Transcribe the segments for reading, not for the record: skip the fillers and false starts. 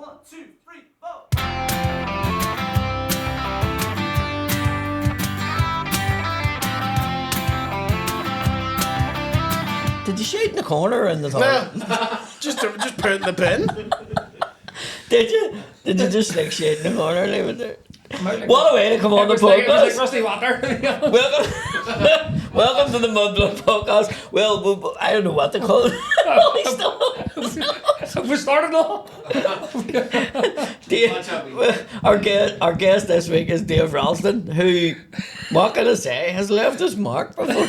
1, 2, 3, 4. Did you shoot in the corner or in the toilet? Just put it in the bin. Did you? Did you just like shoot in the corner and leave it there? What a way to come on the podcast! Rusty Water. Welcome to the Mudblood podcast. Well, I don't know what to call it. We started off. Our guest this week is Dave Ralston, who, what can I say, has left his mark before.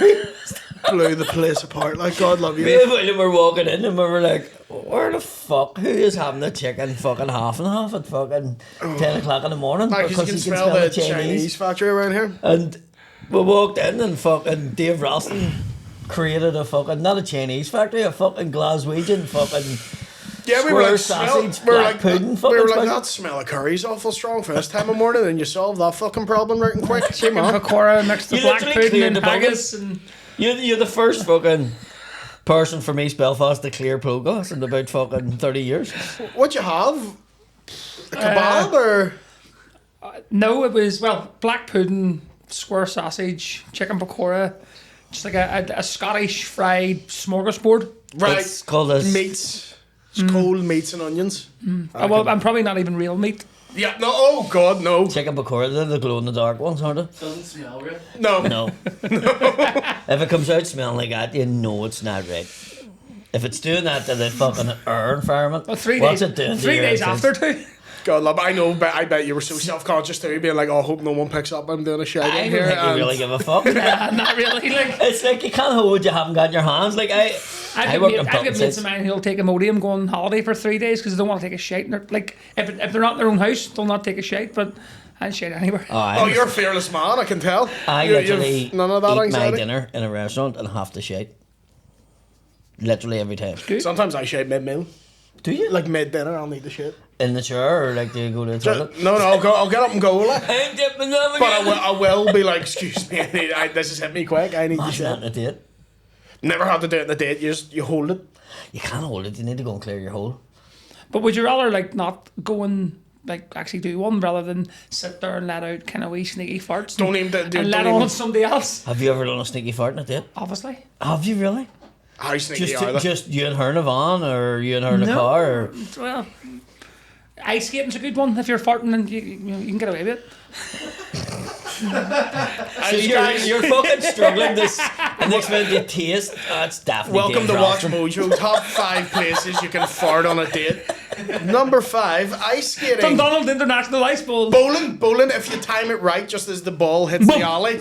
Blew the place apart. Like, God love you. Me and William were walking in and we were like, where the fuck? Who is having the chicken fucking half and half at fucking 10 o'clock in the morning? Like, because you can smell the Chinese factory around here. And we walked in and fucking Dave Ralston created a fucking, not a Chinese factory, a fucking Glaswegian fucking we were like, sausage, black pudding fucking we were like, thing. that smell of curry's awful strong for this time of morning, and you solve that fucking problem right and quick. Chicken pakora next to You black literally pudding cleared and the bucket. haggis. And You're the first fucking person from East Belfast to clear progress in about fucking 30 years. What'd you have? A kebab or? no, it was, well, black pudding, square sausage, chicken pakora, just like a Scottish fried smorgasbord. Right. It's called a Meats. It's cold meats and onions. Well, I'm probably not even real meat. Yeah, no, oh God, no. chicken pakora. They're the glow in the dark ones, aren't they? Doesn't smell real. No. No. If it comes out smelling like that, you know it's not right. If it's doing that to the fucking air environment, Well, 3 what's days. it doing to 3 your days insides? after too. God love, I know, but I bet you were so self-conscious too, being like, oh, I hope no one picks up I'm doing a shout I in don't here. think you and- really give a fuck. Not really. Like It's like you can't hold what you haven't got in your hands. Like I work in I've got pumpkin mates of seeds. mine who'll take Imodium, go on holiday for 3 days because they don't want to take a shite. And they're, like, if they're not in their own house, they'll not take a shite. But I shite anywhere. Oh, you're a fearless man, I can tell. I You've literally none of that eat my anxiety. dinner in a restaurant and have to shite. Literally every time. Good. Sometimes I shite mid-meal. Do you? Like mid-dinner, I'll need the shit. In the chair or like do you go to the toilet? No, I'll get up and go. Like. I'm dipping them But I will be like, excuse me, this has hit me quick, I need the That's not shit. a date. Never had to do it in a date, you hold it. You can't hold it. You need to go and clear your hole. But would you rather like not go and like actually do one rather than sit there and let out kind of wee sneaky farts? Don't even do and let on somebody else. Have you ever done a sneaky fart in a date? Obviously. Have you really? How sneaky are they? Just you and her in a van or you and her in a car or Well, ice skating's a good one if you're farting and you can get away with it. so you're fucking struggling this and next minute you taste it's definitely Welcome to Dave Watch Ralston. Mojo, top 5 places you can fart on a date. Number 5, ice skating. Dundonald International Ice Bowl. Bowling, if you time it right, just as the ball hits the alley,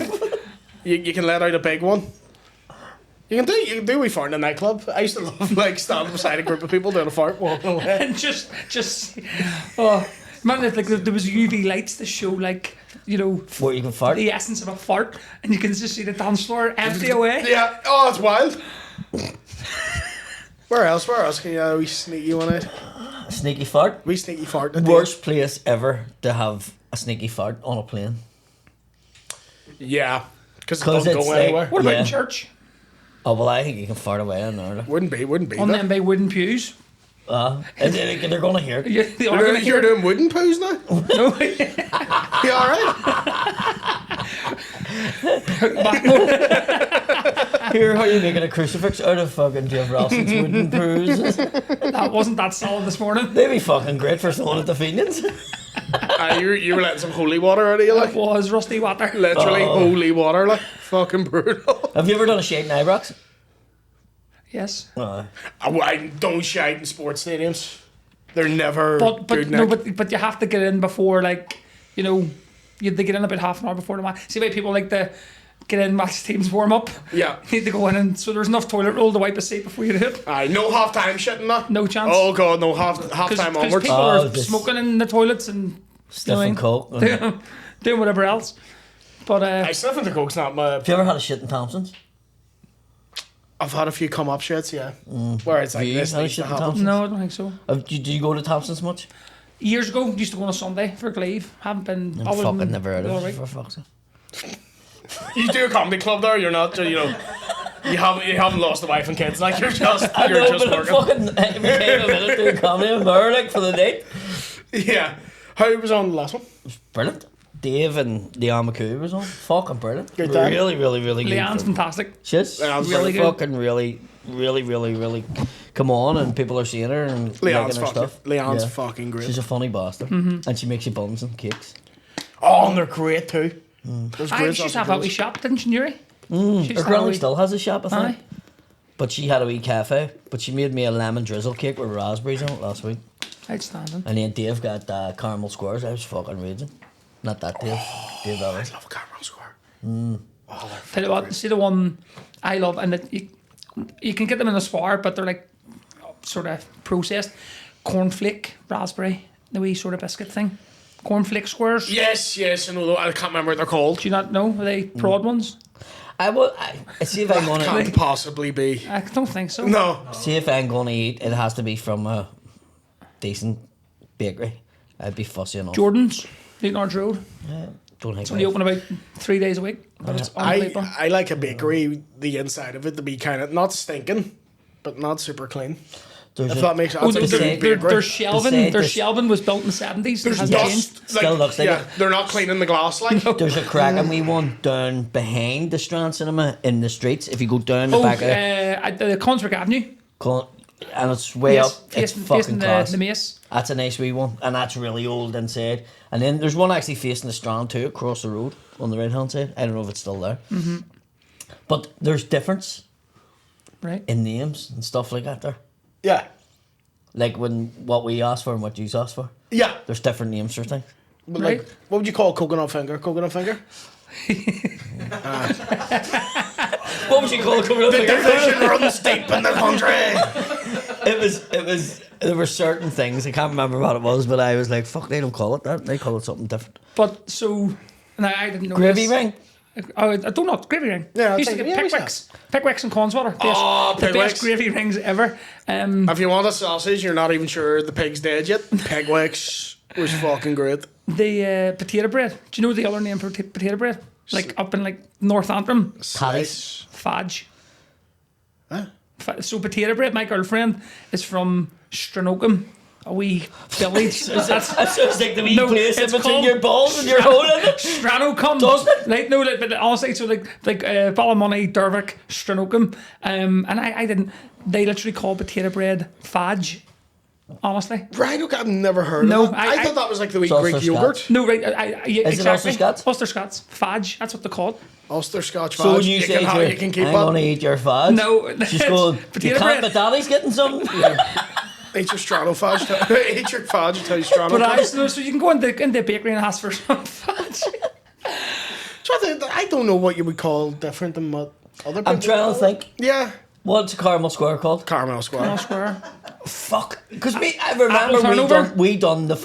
you can let out a big one. You can do we fart in a nightclub. I used to love like standing beside a group of people doing a fart walking away. And just oh man, if like there was UV lights to show like, you know, Where you can fart. the essence of a fart, and you can just see the dance floor empty away. Yeah, oh, it's wild. Where else can you we sneaky one out? Sneaky fart. We sneaky fart. in a date. Worst place ever to have a sneaky fart on a plane. Yeah, because it 'Cause doesn't it's go like- anywhere. What about Yeah. in church? Oh well, I think you can fart away in there. Wouldn't be On that. them by wooden pews. And they're gonna hear. You're You're doing wooden poos now? No. You alright? Hear how you're making a crucifix out of fucking Dave Ralston's wooden bruises. That wasn't that solid this morning. They'd be fucking great for someone at the Fenians. You were letting some holy water out of you, It like. was rusty water. Literally holy water, like. Fucking brutal. Have you ever done a shade in Ibrox? Yes. I don't shite in sports stadiums. They're never But good no, neck. but you have to get in before, like, you know, you have to get in about half an hour before the match. See why people like to get in match teams warm up. Yeah. You need to go in, and so there's enough toilet roll to wipe a seat before you do it. Aye, no half time shitting that. No chance. Oh god, no half time Because onwards. people Oh, are this- smoking in the toilets and Sniffing coke. Have doing whatever else. But I sniffing the coke's not my. you ever had a shit in Thompson's? I've had a few come up shits, yeah. Where it's like you this had a needs to shit in happen. Thompson's? no, I don't think so. Did you go to Thompson's much? Years ago, used to go on a Sunday for Glaive. Haven't been. I'm other fucking than never heard all of it, right. for fuck's sake. You do a comedy club there, you're not, you know. You haven't lost the wife and kids, like you're just I know, but I'm working. fucking every time a minute doing comedy, I'm there like for the date. Yeah. How was on the last one? Brilliant. Dave and Leanne McCoo was on. Fucking brilliant. Good time. Really, really, really good. Leanne's fantastic. She's Leanne's really good. fucking really come on, and people are seeing her and Leanne's liking her fucking, stuff. Leanne's Yeah. fucking great. She's a funny bastard, and she makes you buns and cakes. Oh, and they're great too. There's I great used to have sausage that wee rolls. shop, didn't she, Newry? Her granny still has a shop, I think. Aye. But she had a wee cafe. But she made me a lemon drizzle cake with raspberries on it last week. Outstanding. And then Dave got caramel squares. I was fucking raging. Not that Dave. Dave I Ellis. love a caramel square. Tell you what, see the one I love, and you can get them in a spar, but they're like sort of processed. Cornflake, raspberry, the wee sort of biscuit thing. Cornflake squares. Yes, I know. I can't remember what they're called. Do you not know? Are they prod ones? I see if I'm Can't gonna possibly be. I don't think so. No. see if I'm gonna eat. It has to be from a decent bakery. I'd be fussy enough. Jordan's, Leonard's Road. Don't think Only so. open about 3 days a week, but it's unbelievable. I like a bakery, the inside of it to be kind of not stinking, but not super clean. There's If a- that makes Oh, sense. their shelving, Beside their this- shelving was built in the 70s. It There's hasn't dust. changed. Still looks like yeah, it. they're not cleaning the glass like. There's a cracking wee one down behind the Strand Cinema in the streets. If you go down the Oh, back of at the Conswick Avenue. and it's way Yes, up. It's facing fucking class. the Mace. That's a nice wee one, and that's really old inside. And then there's one actually facing the Strand too, across the road on the right hand side. I don't know if it's still there. Mm-hmm. But there's difference Right. in names and stuff like that there. Yeah, Like when what we asked for and what you asked for. yeah. There's different names for things. But Right. like, what would you call coconut finger? Coconut finger? What would you call it coming up? Division runs deep in the country. It was. There were certain things I can't remember what it was, but I was like, "Fuck!" They don't call it that. They call it something different. But so, now I didn't know Gravy this. ring. I don't know, gravy ring. Yeah, I used to think- get yeah, we Pickwick's and Conswater. Oh, The Pickwick's. best gravy rings ever. If you want a sausage, you're not even sure the pig's dead yet. Pigwicks was fucking great. The potato bread. Do you know the other name for potato bread? Like up in like North Antrim, Paddy's. fudge. Huh? So potato bread. My girlfriend is from Stranocum, a wee village. That sounds like the wee No, place in it's between called your balls and your hole in it. Stranocum. Doesn't it? Like no, but honestly, so like Ballymoney, Dervick, Stranocum, and I didn't. They literally call potato bread fudge. Honestly. Right, okay, I've never heard No, of that. I thought that was like the wee It's also Greek yogurt. Scots. No, right. Is it Ulster Scots? Ulster Scots. Fudge. That's what they're called. Ulster Scotch So when fudge. you say can have, to her, you can keep I'm going to up. eat your fudge. No, She's it's going, you potato can't, bread. but Daddy's getting some. Eat your straddle fudge. Eat your fudge until you straddle But fudge. so you can go in the bakery and ask for some fudge. I don't know what you would call different than what other people I'm trying to think. Yeah. What's a caramel square called? Caramel square. Square. Fuck. Because I remember Apple turnover? we done the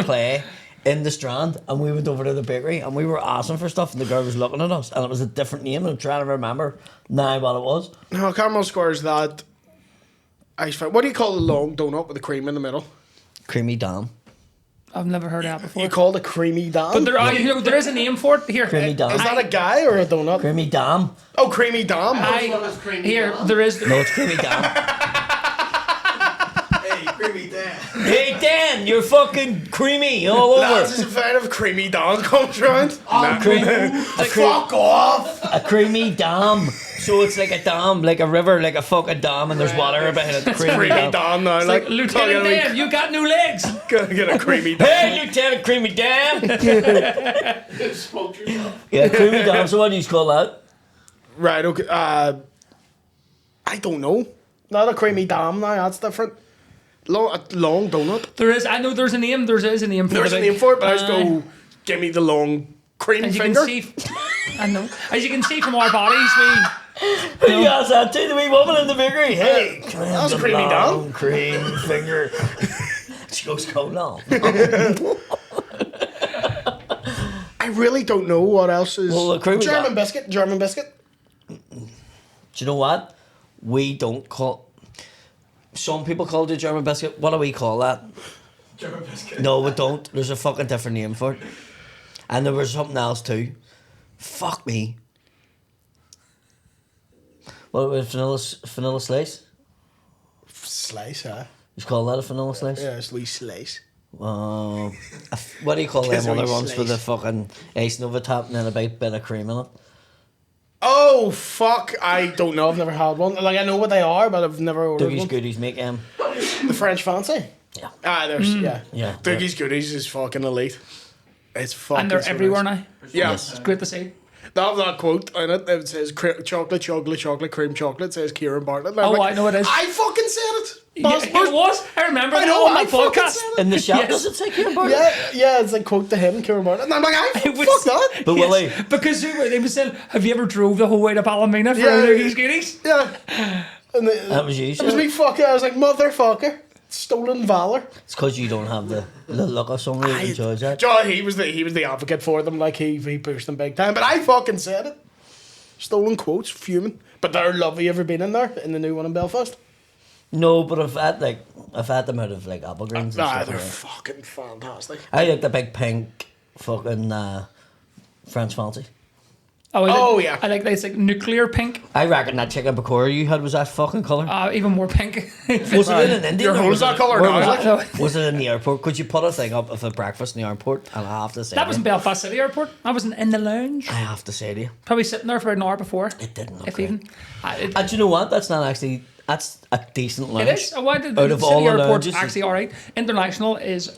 play in the Strand, and we went over to the bakery and we were asking for stuff, and the girl was looking at us, and it was a different name, and I'm trying to remember now what it was. No, caramel square is that. What do you call a long donut with the cream in the middle? Creamy Dam. I've never heard of that before. You call it a creamy dam? But there is a name for it. Here. Creamy Dam. Is that a guy or a donut? Creamy Dam. Oh, creamy dam. Here, there is. No, it's Creamy Dam. Hey, creamy Dan. Hey Dan, you're fucking creamy all Lads, over. is a fan of creamy dam comes round. Fuck off! A creamy dam. So it's like a dam, like a river, like a fucking dam, and there's water behind it. Creamy Creamy dam. dam now. Like Lieutenant Dan, you got new legs. Gonna get a creamy dam. Hey, Lieutenant Creamy Dam. Smoke yourself. Yeah, Creamy Dam. So what do you call that? Right, okay. I don't know. Not a creamy dam now, that's different. A long donut. There is. I know there's a name. There is a name for There's it. a name for it, but I just go, give me the long cream As you finger. can see, I know. As you can see from our bodies, Who asked that to the wee woman in the bakery? Hey, can I have That's the Creamy long Dam. cream finger. She goes, go long. I really don't know what else is. Well, a creamy German dam. biscuit. German biscuit. Do you know what? We don't call... Some people call it a German biscuit. What do we call that? German biscuit. No, we don't. There's a fucking different name for it. And there was something else too. Fuck me. What was vanilla slice? Slice, huh? You call that a vanilla slice? Yeah, it's Louis slice. What do you call them Kids other are ones for the slice. fucking ice Nova top and then a big bit of cream in it? Oh fuck! I don't know. I've never had one. Like I know what they are, but I've never ordered Dougie's one. Goodies make The French fancy. Yeah. There's yeah. Yeah. Dougie's Goodies is fucking elite. It's fucking. And they're so everywhere nice. now. Yeah. Yes. It's great to see. That quote in it, it says chocolate, cream chocolate, says Kieran Bartlett. And I'm Oh, like, I know it is. I fucking said it. Yeah, it was. I remember that on I my fucking podcast. said it. In the shop, Yes. does it say Kieran Bartlett? Yeah, it's like quote to him, Kieran Bartlett. And I'm like, I It was- fuck that. But Willie, Because they were saying, have you ever drove the whole way to Ballymena for Yeah. Dougie's Goodies? Yeah. And that was you. it was me fucking, I was like, motherfucker. Stolen valor. It's because you don't have the look of somebody that enjoys that. John, he was the advocate for them, like he pushed them big time. But I fucking said it. Stolen quotes, fuming. But they're lovely. Ever been in there in the new one in Belfast? No, but I've had them out of like apple greens and stuff. They're like that. fucking fantastic. I like the big pink fucking French fancy. Oh, yeah. I like that. It's like nuclear pink. I reckon that chicken pakora you had was that fucking colour. Even more pink. Was it in an Indian? Your or hole's was that it- colour where now, Was, like? it? Was it in the airport? Could you put a thing up of a breakfast in the airport? And I have to say, That was in to you, Belfast City Airport. I was in the lounge. I have to say to you, Probably sitting there for an hour before. it didn't look If great. even. And do you know what? That's not actually. That's a decent lunch. It is. Why did Out the of city all the airport's lounges, actually alright. International is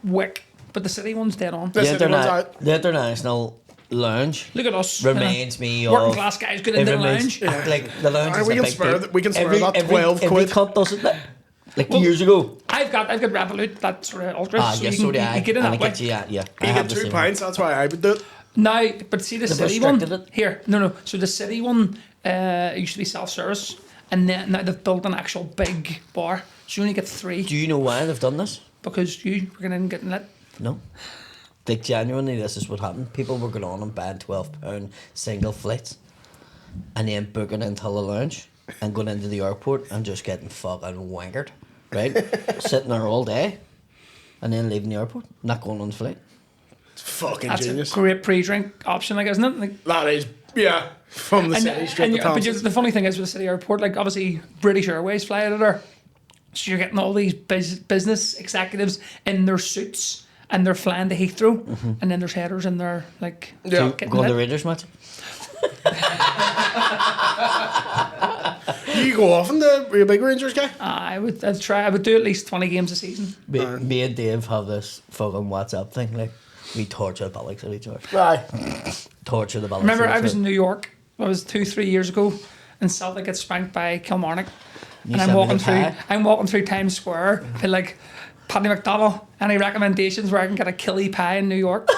wick, but the city one's dead on. The city one's out. The international lounge Look at us. reminds me of working class guys good in the lounge. Like the lounge. Aye, is we a can big spare deal. that- we can spare that 12 every quid. cunt does it. Like years ago. I've got Revolut, that sort of ultra. Ah, so yes, you so can, do I. you get in And that it way. gets you, yeah. You I have get the 2 same. pints, that's why I would do it. Now, but see the They've city one restricted it. here. No. So the city one used to be self-service, and then now they've built an actual big bar. So you only get 3 Do you know why they've done this? because you were going in and getting lit. No. Like genuinely, this is what happened. People were going on and buying £12 single flights, and then booking into the lounge and going into the airport and just getting fucking wankered, right? Sitting there all day, and then leaving the airport, not going on the flight. It's fucking That's genius. a great pre-drink option, like, isn't it? Like, That is, yeah, from the city straight to but Thompson. the funny thing is with the city airport, like obviously British Airways fly out of there, so you're getting all these business executives in their suits and they're flying to Heathrow, and then there's headers in there like Yeah. getting Going to the lit. Rangers match. You go off in the, are you a big Rangers guy? I'd try. I would do at least 20 games a season. Me and Dave have this fucking WhatsApp thing. Like we torture the bollocks of each other. Aye. Torture the bollocks. Remember, of each I was other. in New York. I was 2-3 years ago, and Celtic gets spanked by Kilmarnock, You and sent me the pie. I'm walking through Times Square, and like, Paddy McDonnell, any recommendations where I can get a killie pie in New York?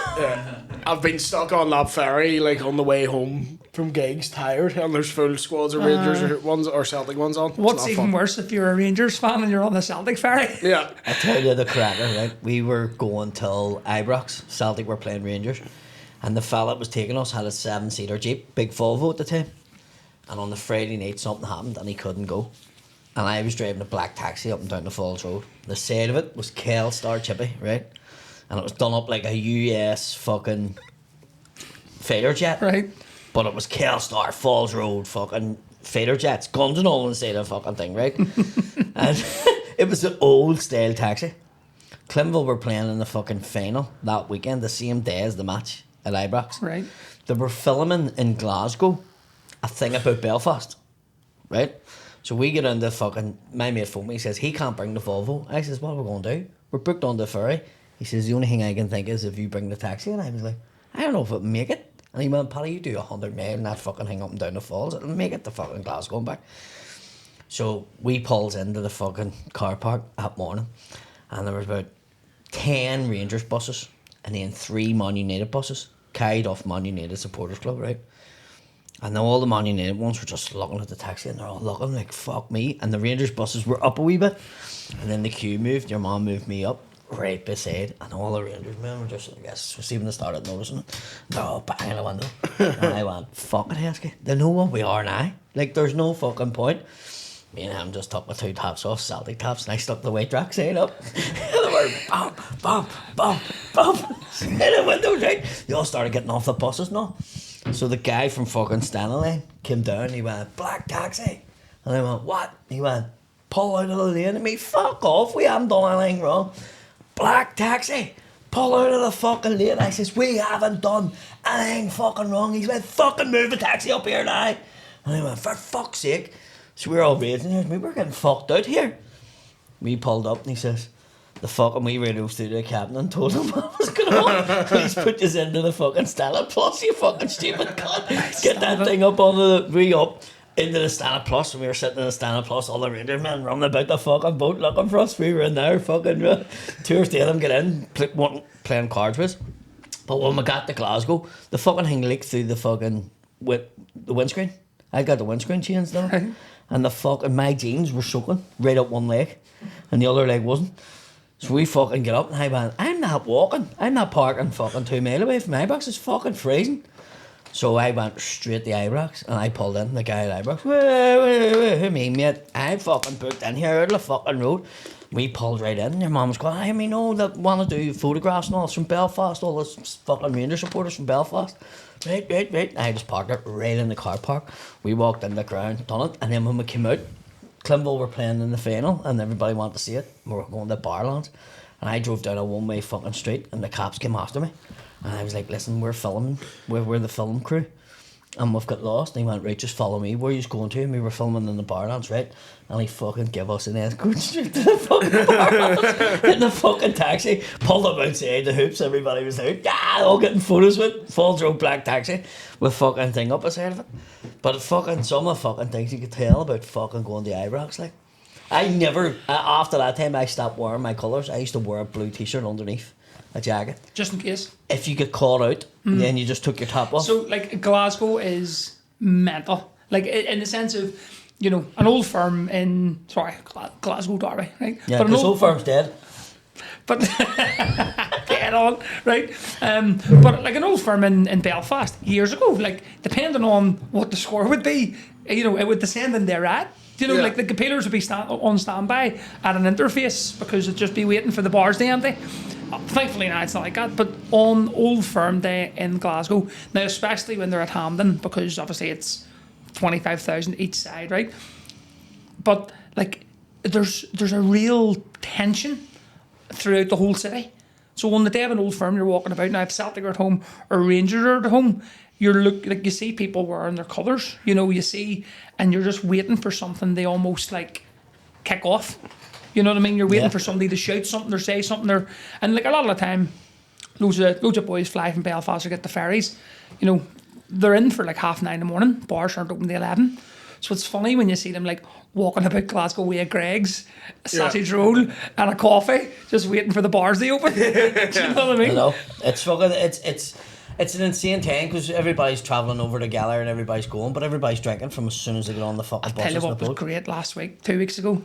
I've been stuck on that ferry, like on the way home from gigs, tired, and there's full squads of Rangers ones or Celtic ones on. It's What's not even fun. worse if you're a Rangers fan and you're on the Celtic ferry? Yeah. I tell you the cracker, right? We were going till Ibrox. Celtic were playing Rangers. And the fella that was taking us had a 7-seater Jeep, big Volvo at the time. And on the Friday night something happened and he couldn't go. And I was driving a black taxi up and down the Falls Road. The side of it was Kel Star Chippy, right? And it was done up like a US fucking fighter jet. Right. But it was Kel Star Falls Road fucking fighter jets, guns and all inside the fucking thing, right? And it was an old style taxi. Clinville were playing in the fucking final that weekend, the same day as the match at Ibrox. Right. They were filming in Glasgow a thing about Belfast, right? So we get into fucking, my mate phoned me, he says, he can't bring the Volvo. I says, what are we going to do? We're booked on the ferry. He says, the only thing I can think is if you bring the taxi. And I was like, I don't know if it'll make it. And he went, Paddy, you do 100 mile and that fucking hang up and down the falls. It'll make it to fucking Glasgow and back. So we pulls into the fucking car park that morning. And there was about 10 Rangers buses and then 3 Man United buses carried off Man United supporters club, right? And then all the Man United ones were just looking at the taxi and they're all looking like, fuck me. And the Rangers buses were up a wee bit. And then the queue moved, your mum moved me up right beside. And all the Rangers men were just, I guess, was even they started noticing it. They're all banging the window. And I went, fucking Heskey, they know what we are now. Like, there's no fucking point. Me and him just took my 2 taps off, Celtic taps, and I stuck the white track side up. And they were bump, bump, bump, bump. And the windows, right? They all started getting off the buses now. So the guy from fucking Stanley came down, he went, black taxi. And I went, what? He went, pull out of the lane. And me, fuck off, we haven't done anything wrong. black taxi, pull out of the fucking lane. I says, we haven't done anything fucking wrong. He's went, fucking move the taxi up here now. And I went, for fuck's sake. So we were all raging here. We were getting fucked out here. We pulled up and he says, the fucking wee radio through to the captain and told him what was going on. Please put this into the fucking Stella Plus, you fucking stupid cunt. Get that thing up on the way up into the Stella Plus. And we were sitting in the Stella Plus, all the Rangers men running about the fucking boat looking for us. We were in there fucking 2 or 3 of them get in playing cards with us. But when we got to Glasgow, the fucking thing leaked through the fucking with the windscreen. I got the windscreen changed now. And the fucking my jeans were soaking right up one leg and the other leg wasn't. So we fucking get up and I went, I'm not walking. I'm not parking fucking 2 mile away from Ibrox. It's fucking freezing. So I went straight to Ibrox and I pulled in the guy at Ibrox. Wait, who me, mate? I fucking booked in here out of the fucking road. We pulled right in. Your mum was going, I mean, no, that want to do photographs and all. It's from Belfast. All those fucking Rangers supporters from Belfast. Right. I just parked it right in the car park. We walked in the ground, done it. And then when we came out, Clinville were playing in the final and everybody wanted to see it. We were going to Barlands. And I drove down a one-way fucking street and the cops came after me. And I was like, listen, we're filming. We're the film crew. And we've got lost. And he went, right, just follow me. Where are you going to? And we were filming in the Barlands, right? And he fucking gave us an escort straight to the fucking Barlands in the fucking taxi. Pulled up outside the hoops. Everybody was out. Yeah, all getting photos with. Full drove black taxi with fucking thing up beside of it. But fucking some of the fucking things you could tell about fucking going to Ibrox, like. I never, after that time, I stopped wearing my colours. I used to wear a blue t-shirt underneath a jacket. Just in case. If you get caught out, then you just took your top off. So, like, Glasgow is mental. Like, in the sense of, you know, an old firm in, Glasgow Derby, right? Yeah, but because old firm's dead. But, get on, right? But, like, an old firm in Belfast years ago, like, depending on what the score would be, you know, it would descend in their ad. You know, like the computers would be on standby at an interface because it'd just be waiting for the bars to empty. Thankfully now it's not like that, but on Old Firm Day in Glasgow, now especially when they're at Hampden, because obviously it's 25,000 each side, right? But like there's a real tension throughout the whole city. So on the day of an Old Firm, you're walking about, now if Celtic are at home or Rangers are at home, you see people wearing their colours, you know, you see, and you're just waiting for something they almost like kick off. You know what I mean? You're waiting for somebody to shout something or say something, and like a lot of the time, loads of boys fly from Belfast or get the ferries. You know, they're in for like 9:30 in the morning. Bars aren't open till 11. So it's funny when you see them like walking about Glasgow with a Greg's, a sausage roll, and a coffee, just waiting for the bars to open. Do you know what I mean? I know. It's fucking it's an insane time because everybody's travelling over together and everybody's going, but everybody's drinking from as soon as they get on the fucking buses. Tell you what was great last week, 2 weeks ago.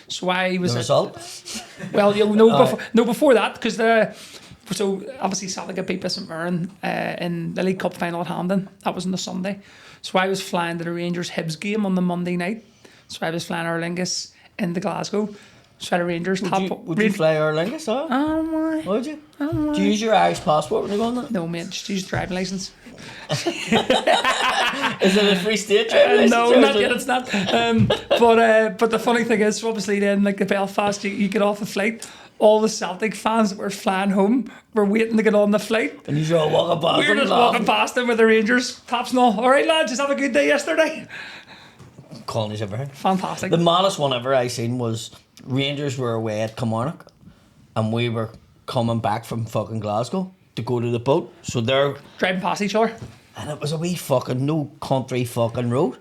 So I was the result. Well, you'll know before that because so obviously Celtic got beat by St Mirren in the League Cup final at Hampden. That was on the Sunday. So I was flying to the Rangers Hibs game on the Monday night. So I was flying Aer Lingus into Glasgow. So the Rangers Would you fly Aer Lingus? Why? Would you? Do you use your Irish passport when you go on that? No, mate, just use driving licence. Is it a free state driving license? No, not yet, it's not. But the funny thing is, obviously then, like the Belfast, you get off the flight, all the Celtic fans that were flying home were waiting to get on the flight. And you're all walking past We were just walking past them with the Rangers, tops and all. All right, lads, just have a good day yesterday. Colonies everything. Fantastic. The maddest one ever I seen was Rangers were away at Kilmarnock and we were coming back from fucking Glasgow to go to the boat. So they're driving past each other. And it was a wee fucking no country fucking road.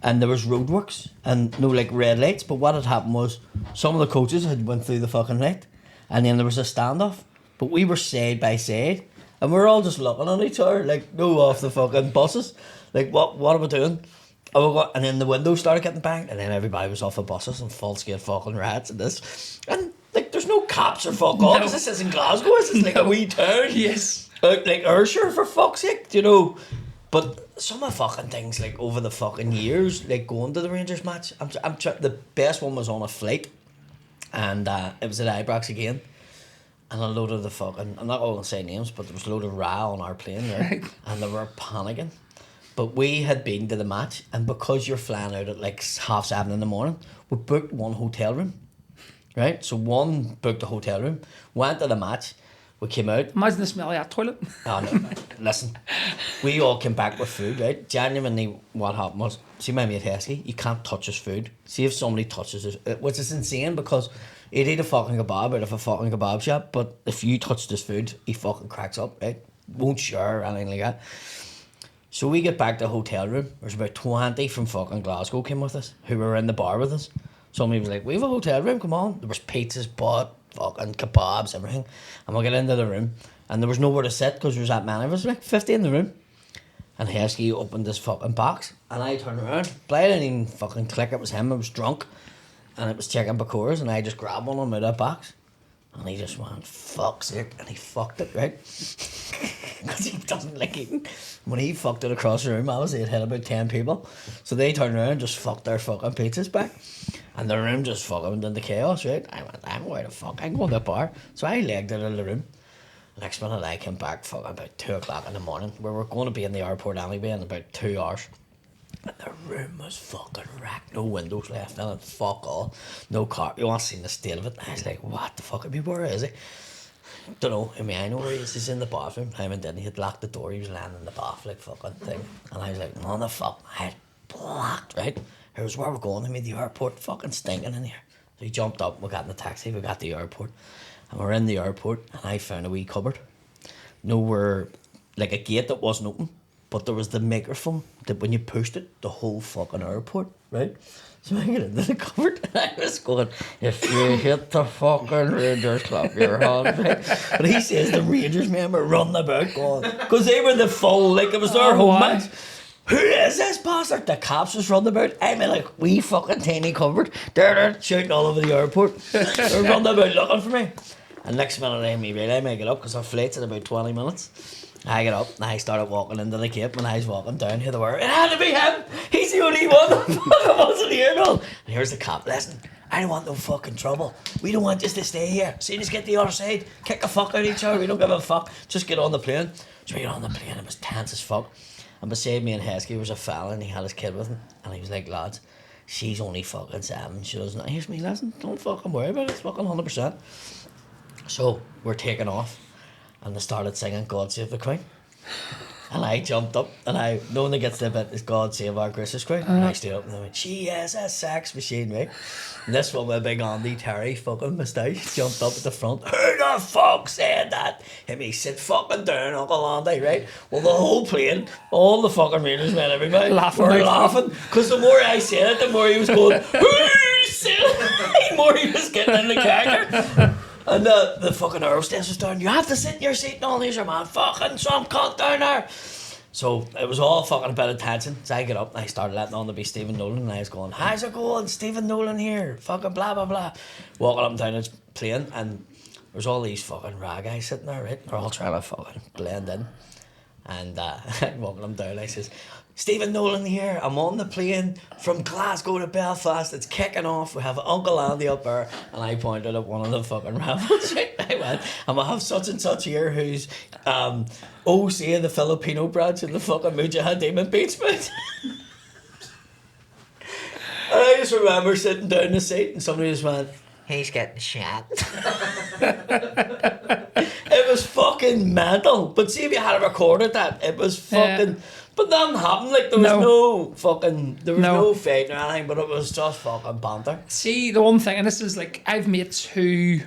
And there was roadworks and no like red lights. But what had happened was some of the coaches had went through the fucking light. And then there was a standoff. But we were side by side. And we were all just looking at each other like no off the fucking buses. Like what are we doing? And then the windows started getting banged, and then everybody was off the buses and full scale fucking rats and this. And like, there's no cops or fuck all. This isn't Glasgow. This is like a wee town. Yes. Like Ayrshire, for fuck's sake, you know. But some of fucking things like over the fucking years, like going to the Rangers match. The best one was on a flight, and it was at Ibrox again. And a load of the fucking, I'm not going to say names, but there was a load of row on our plane, right? And they were panicking. But we had been to the match, and because you're flying out at like 7:30 in the morning, we booked one hotel room right? So one booked a hotel room, went to the match, we came out. Imagine the smell of that toilet. Oh, no. Listen, we all came back with food, right? Genuinely, what happened was, see my mate Heskey, you can't touch his food. See if somebody touches his, which is insane because he'd eat a fucking kebab out of a fucking kebab shop, but if you touched his food, he fucking cracks up, right? Won't share or anything like that. So we get back to the hotel room. There's about 20 from fucking Glasgow came with us, who were in the bar with us. Somebody was like, we have a hotel room, come on. There was pizzas bought, fucking kebabs, everything. And we get into the room, and there was nowhere to sit because there was that many of us, like 50 in the room. And Heskey opened this fucking box, and I turned around. Blair didn't even fucking click it was him, I was drunk. And it was chicken pakora, and I just grabbed one of them out of that box. And he just went, fuck's sake, and he fucked it, right? Because he doesn't like eating. When he fucked it across the room, obviously it hit about 10 people. So they turned around and just fucked their fucking pizzas back. And the room just fucking went into chaos, right? I went, I'm going to fuck, I'm going to the bar. So I legged it out of the room. Next minute I came back fucking about 2 o'clock in the morning. We were going to be in the airport anyway in about 2 hours. And the room was fucking wrecked. No windows left in it. Fuck all. No car. You want to see the state of it. And I was like, what the fuck? Where is he? Don't know. I mean, I know where he is. He's in the bathroom. I went in. He had locked the door. He was lying in the bath like fucking thing. And I was like, what the fuck? I had blocked, right? Here's where we're going. I mean, the airport fucking stinking in here. So he jumped up. We got in the taxi. We got to the airport. And we're in the airport. And I found a wee cupboard. Nowhere, like a gate that wasn't open. But there was the microphone that when you pushed it, the whole fucking airport, right? So I get into the cupboard and I was going, if you hit the fucking Rangers, clap your hands, right? But he says the Rangers men were running about going, because they were the full, like it was their home match. Who is this bastard? The cops was running about. I'm in like wee fucking tiny cupboard. They're shouting all over the airport. They're running about looking for me. And next minute I realise I get up because our flight's in about 20 minutes. I get up and I started walking into the Cape and I was walking down here. They were, it had to be him. He's the only one that fucking wasn't here. No. And here's the cop. Listen, I don't want no fucking trouble. We don't want just to stay here. Soon as get to the other side, kick the fuck out of each other. We don't give a fuck. Just get on the plane. So we get on the plane. It was tense as fuck. And beside me and Heskey was a fella and he had his kid with him. And he was like, lads, she's only fucking 7. She doesn't. Here's me, listen, don't fucking worry about it. It's fucking 100%. So we're taking off. And they started singing God Save the Queen. And I jumped up and I, no one that gets the bit is God Save Our Gracious Queen. And I stood up and I went, she is a sex machine, right? And this one with a big Andy Terry fucking moustache jumped up at the front. Who the fuck said that? And he said, fucking down, Uncle Andy, right? Well, the whole plane, all the fucking Rangers men, everybody, were laughing. Because the more I said it, the more he was going, who said it? The more he was getting in the character. And the fucking aerostess was down, you have to sit in your seat and all these are man fucking some cunt down there. So it was all fucking a bit of tension. So I get up and I started letting on to be Stephen Nolan and I was going, how's it going? Stephen Nolan here. Fucking blah blah blah. Walking up and down the plane and there's all these fucking rag guys sitting there, right? They're all trying to fucking blend in. And I'm walking them down, I says, Stephen Nolan here, I'm on the plane from Glasgow to Belfast, it's kicking off, we have Uncle Andy up there, and I pointed at one of the fucking rebels, right? I went, and I have such and such here who's OC of the Filipino branch in the fucking Mujahideen Beach, mate. And I just remember sitting down the seat and somebody just went, he's getting shot. It was fucking mental. But see if you had recorded that, it was fucking... Yeah. But nothing happened, like there was no fucking... There was no fight or anything, but it was just fucking banter. See, the one thing, and this is like, I've mates who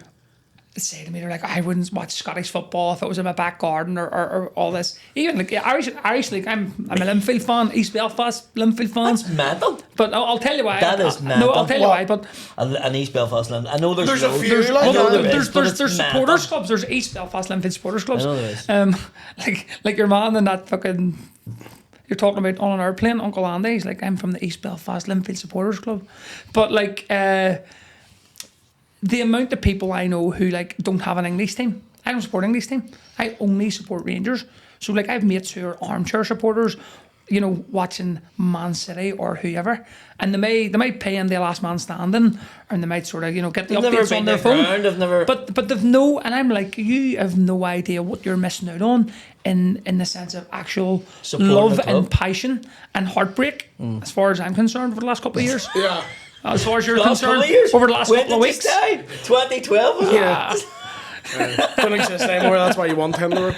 say to me, they're like, I wouldn't watch Scottish football if it was in my back garden or all this. Even like Irish, like I'm a Linfield fan, East Belfast Linfield fans. That's mental. But I'll tell you why. That is mental. No, I'll tell you why. But and East Belfast Linfield. I know there's a few. There's supporters clubs. There's East Belfast Linfield supporters clubs. I know there is. Like your man and that fucking. You're talking about on an airplane, Uncle Andy. He's like, I'm from the East Belfast Linfield supporters club. But like. The amount of people I know who like don't have an English team. I don't support English team. I only support Rangers. So like I've mates who are armchair supporters, you know, watching Man City or whoever, and they might pay in the last man standing, and they might sort of, you know, get the updates on their phone. But they've no, and I'm like, you have no idea what you're missing out on in the sense of actual love and passion and heartbreak, as far as I'm concerned, for the last couple of years. Yeah. as far as you're Last couple concerned, of years. over the last When couple of did weeks. you die? 2012 was it? Yeah. Don't exist anymore. That's why you won 10 in a row.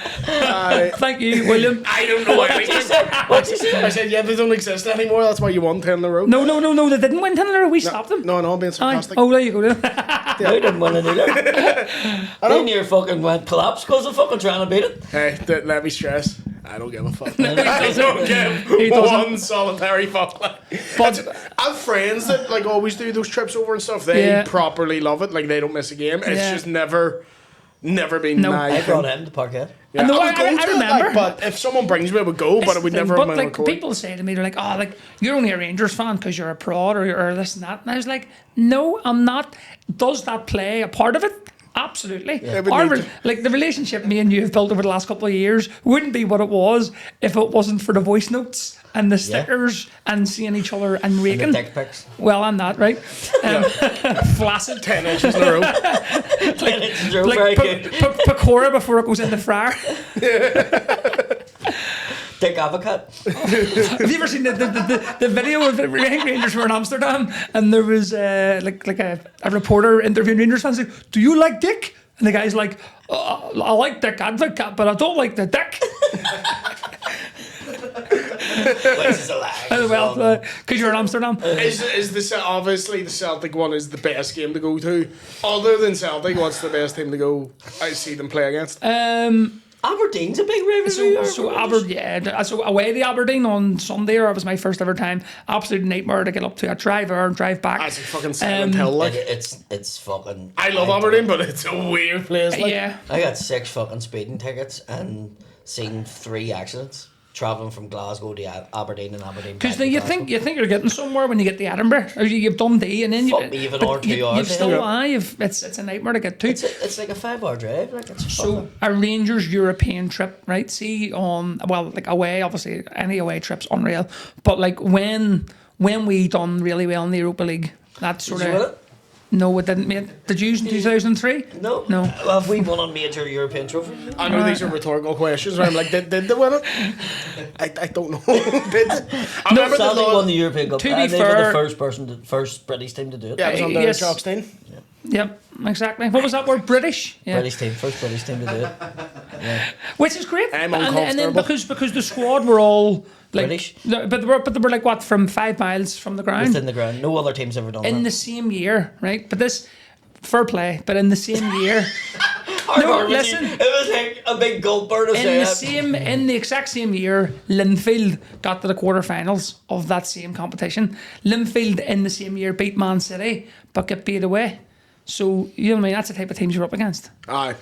Thank you, William. I don't know anything. What'd you say? I said, yeah, they don't exist anymore. That's why you won 10 in a row. No, they didn't win 10 in a row. We stopped them. No, I'm being Aye. sarcastic. Oh, there you go. Then. I didn't win it either. Then you fucking went collapse because of fucking trying to beat it. Hey, let me stress. I don't give a fuck. He I doesn't. don't give He doesn't. one solitary fuck. But I have friends that like always do those trips over and stuff. They Yeah. properly love it. Like they don't miss a game. It's Yeah. just never been No. my I thing. brought him to Parkhead. Yeah, And the way would go I to it, remember- like, but if someone brings me, I would go. But I would never. But win like record. people say to me, they're like, "Oh, like you're only a Rangers fan because you're a prod or this and that." And I was like, "No, I'm not." Does that play a part of it? Absolutely. It would Our need to. like the relationship me and you have built over the last couple of years wouldn't be what it was if it wasn't for the voice notes and the stickers and seeing each other and And the raking. dick pics. Well, I'm not right. Flaccid. 10 inches in a row. Like, Like very good. Pecora before it goes in the fryer. Dick avocado. Have you ever seen the video of the Rangers were in Amsterdam and there was like a reporter interviewing Rangers fans like, "Do you like Dick?" And the guy's like, "I like Dick Advocat, but I don't like the Dick." Which is a lie. Well, because you're in Amsterdam. Obviously the Celtic one is the best game to go to. Other than Celtic, what's the best team to go? I see them play against. Aberdeen's a big rivalry. So away to Aberdeen on Sunday, or it was my first ever time. Absolute nightmare to get up to. I drive there and drive back. That's a fucking Silent Hill. Like It's fucking. I love Aberdeen, but it's a weird place. Like. Yeah. I got 6 fucking speeding tickets and seen 3 accidents traveling from Glasgow to Aberdeen and Aberdeen. Because back to you Glasgow. think you're getting somewhere when you get to Edinburgh, or you've done Dundee, and then Fuck me, you've an hour, 2 hours, You've still yeah. it's a nightmare to get to. It's like a 5-hour drive. Like it's So fucking. a Rangers European trip, right? See like away, obviously any away trip's unreal. But like when we done really well in the Europa League, that sort Did you win of it? no, it didn't. Mate. Did you in 2003? No. No. Well, have we won a major European trophy? I know these are rhetorical questions. Where I'm like, did they win it? I don't know. Did they? I remember Celtic the won the European Cup. To be and they were fair- the first British team to do it. Yeah, it was under Yes. Chopstein. Yep, exactly. What was that word? British. Yeah. First British team to do it. Which is great. I'm and then uncomfortable. because the squad were all like British? no, but they were like what, from 5 miles from the ground Within the ground. No other team's ever done in that. the same year, right? But this fair play, but in the same year. No, listen. It was like a big gulper to say it. In the exact same year, Linfield got to the quarterfinals of that same competition. Linfield in the same year beat Man City, but get beat away. So you know what I mean? That's the type of teams you're up against. Aye,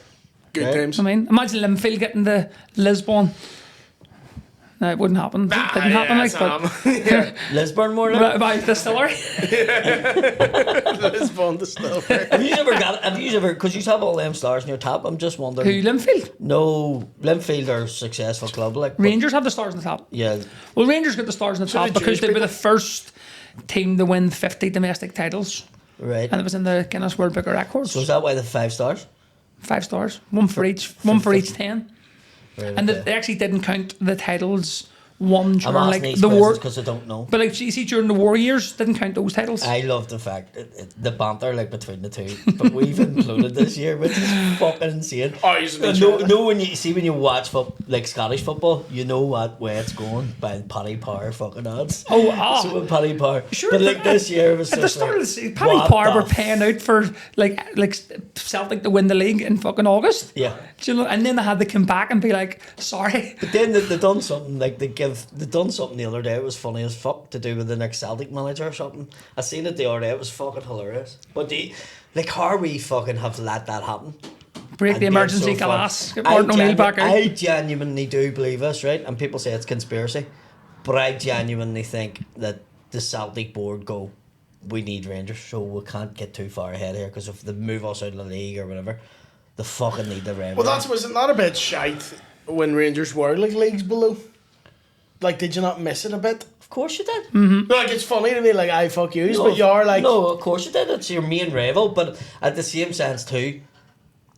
good Right. teams. I mean, imagine Linfield getting to Lisbon. No, it wouldn't happen. It didn't happen like, but Lisburn more like. by distillery. Lisbon Distillery. Have you ever, because you have all them stars in your top, I'm just wondering. Who, Linfield? No, Linfield are a successful club, like. but- Rangers have the stars on the top. Yeah. Well, Rangers got the stars on the top did because Jewish they were people. the first team to win 50 domestic titles. Right. And it was in the Guinness World Book of Records. So is that why the 5 stars? 5 stars. One for each 10. Right, And okay. they actually didn't count the titles won I'm during asking like these the war. questions because I don't know. But like you see during the war years, didn't count those titles. I love the fact that the banter like between the two, but we've included this year, which is fucking insane. Oh, you should No, when you watch like Scottish football, you know what way it's going by Paddy Power fucking odds. Oh, ah. So with Paddy Power, Sure, but like this year it was At the just start like, of the season, Paddy what Power the were paying out for like Celtic to win the league in fucking August. Yeah. Do you know? And then they had to come back and be like, sorry. But then they done something like they done something the other day. It was funny as fuck to do with the next Celtic manager or something. I seen it the other day. It was fucking hilarious. But how we fucking have let that happen? Break And the being emergency so glass. fucked. Get Martin O'Neill back out. I genuinely do believe this, right? And people say it's conspiracy, but I genuinely think that the Celtic board go, we need Rangers, so we can't get too far ahead here because if they move us out of the league or whatever, they fucking need the Rangers. Well, was it not a bit shite when Rangers were like leagues below? Like, did you not miss it a bit? Of course you did. Like, it's funny to be like, I fuck yous, but you're like, No, of course you did. It's your main rival, but at the same sense too,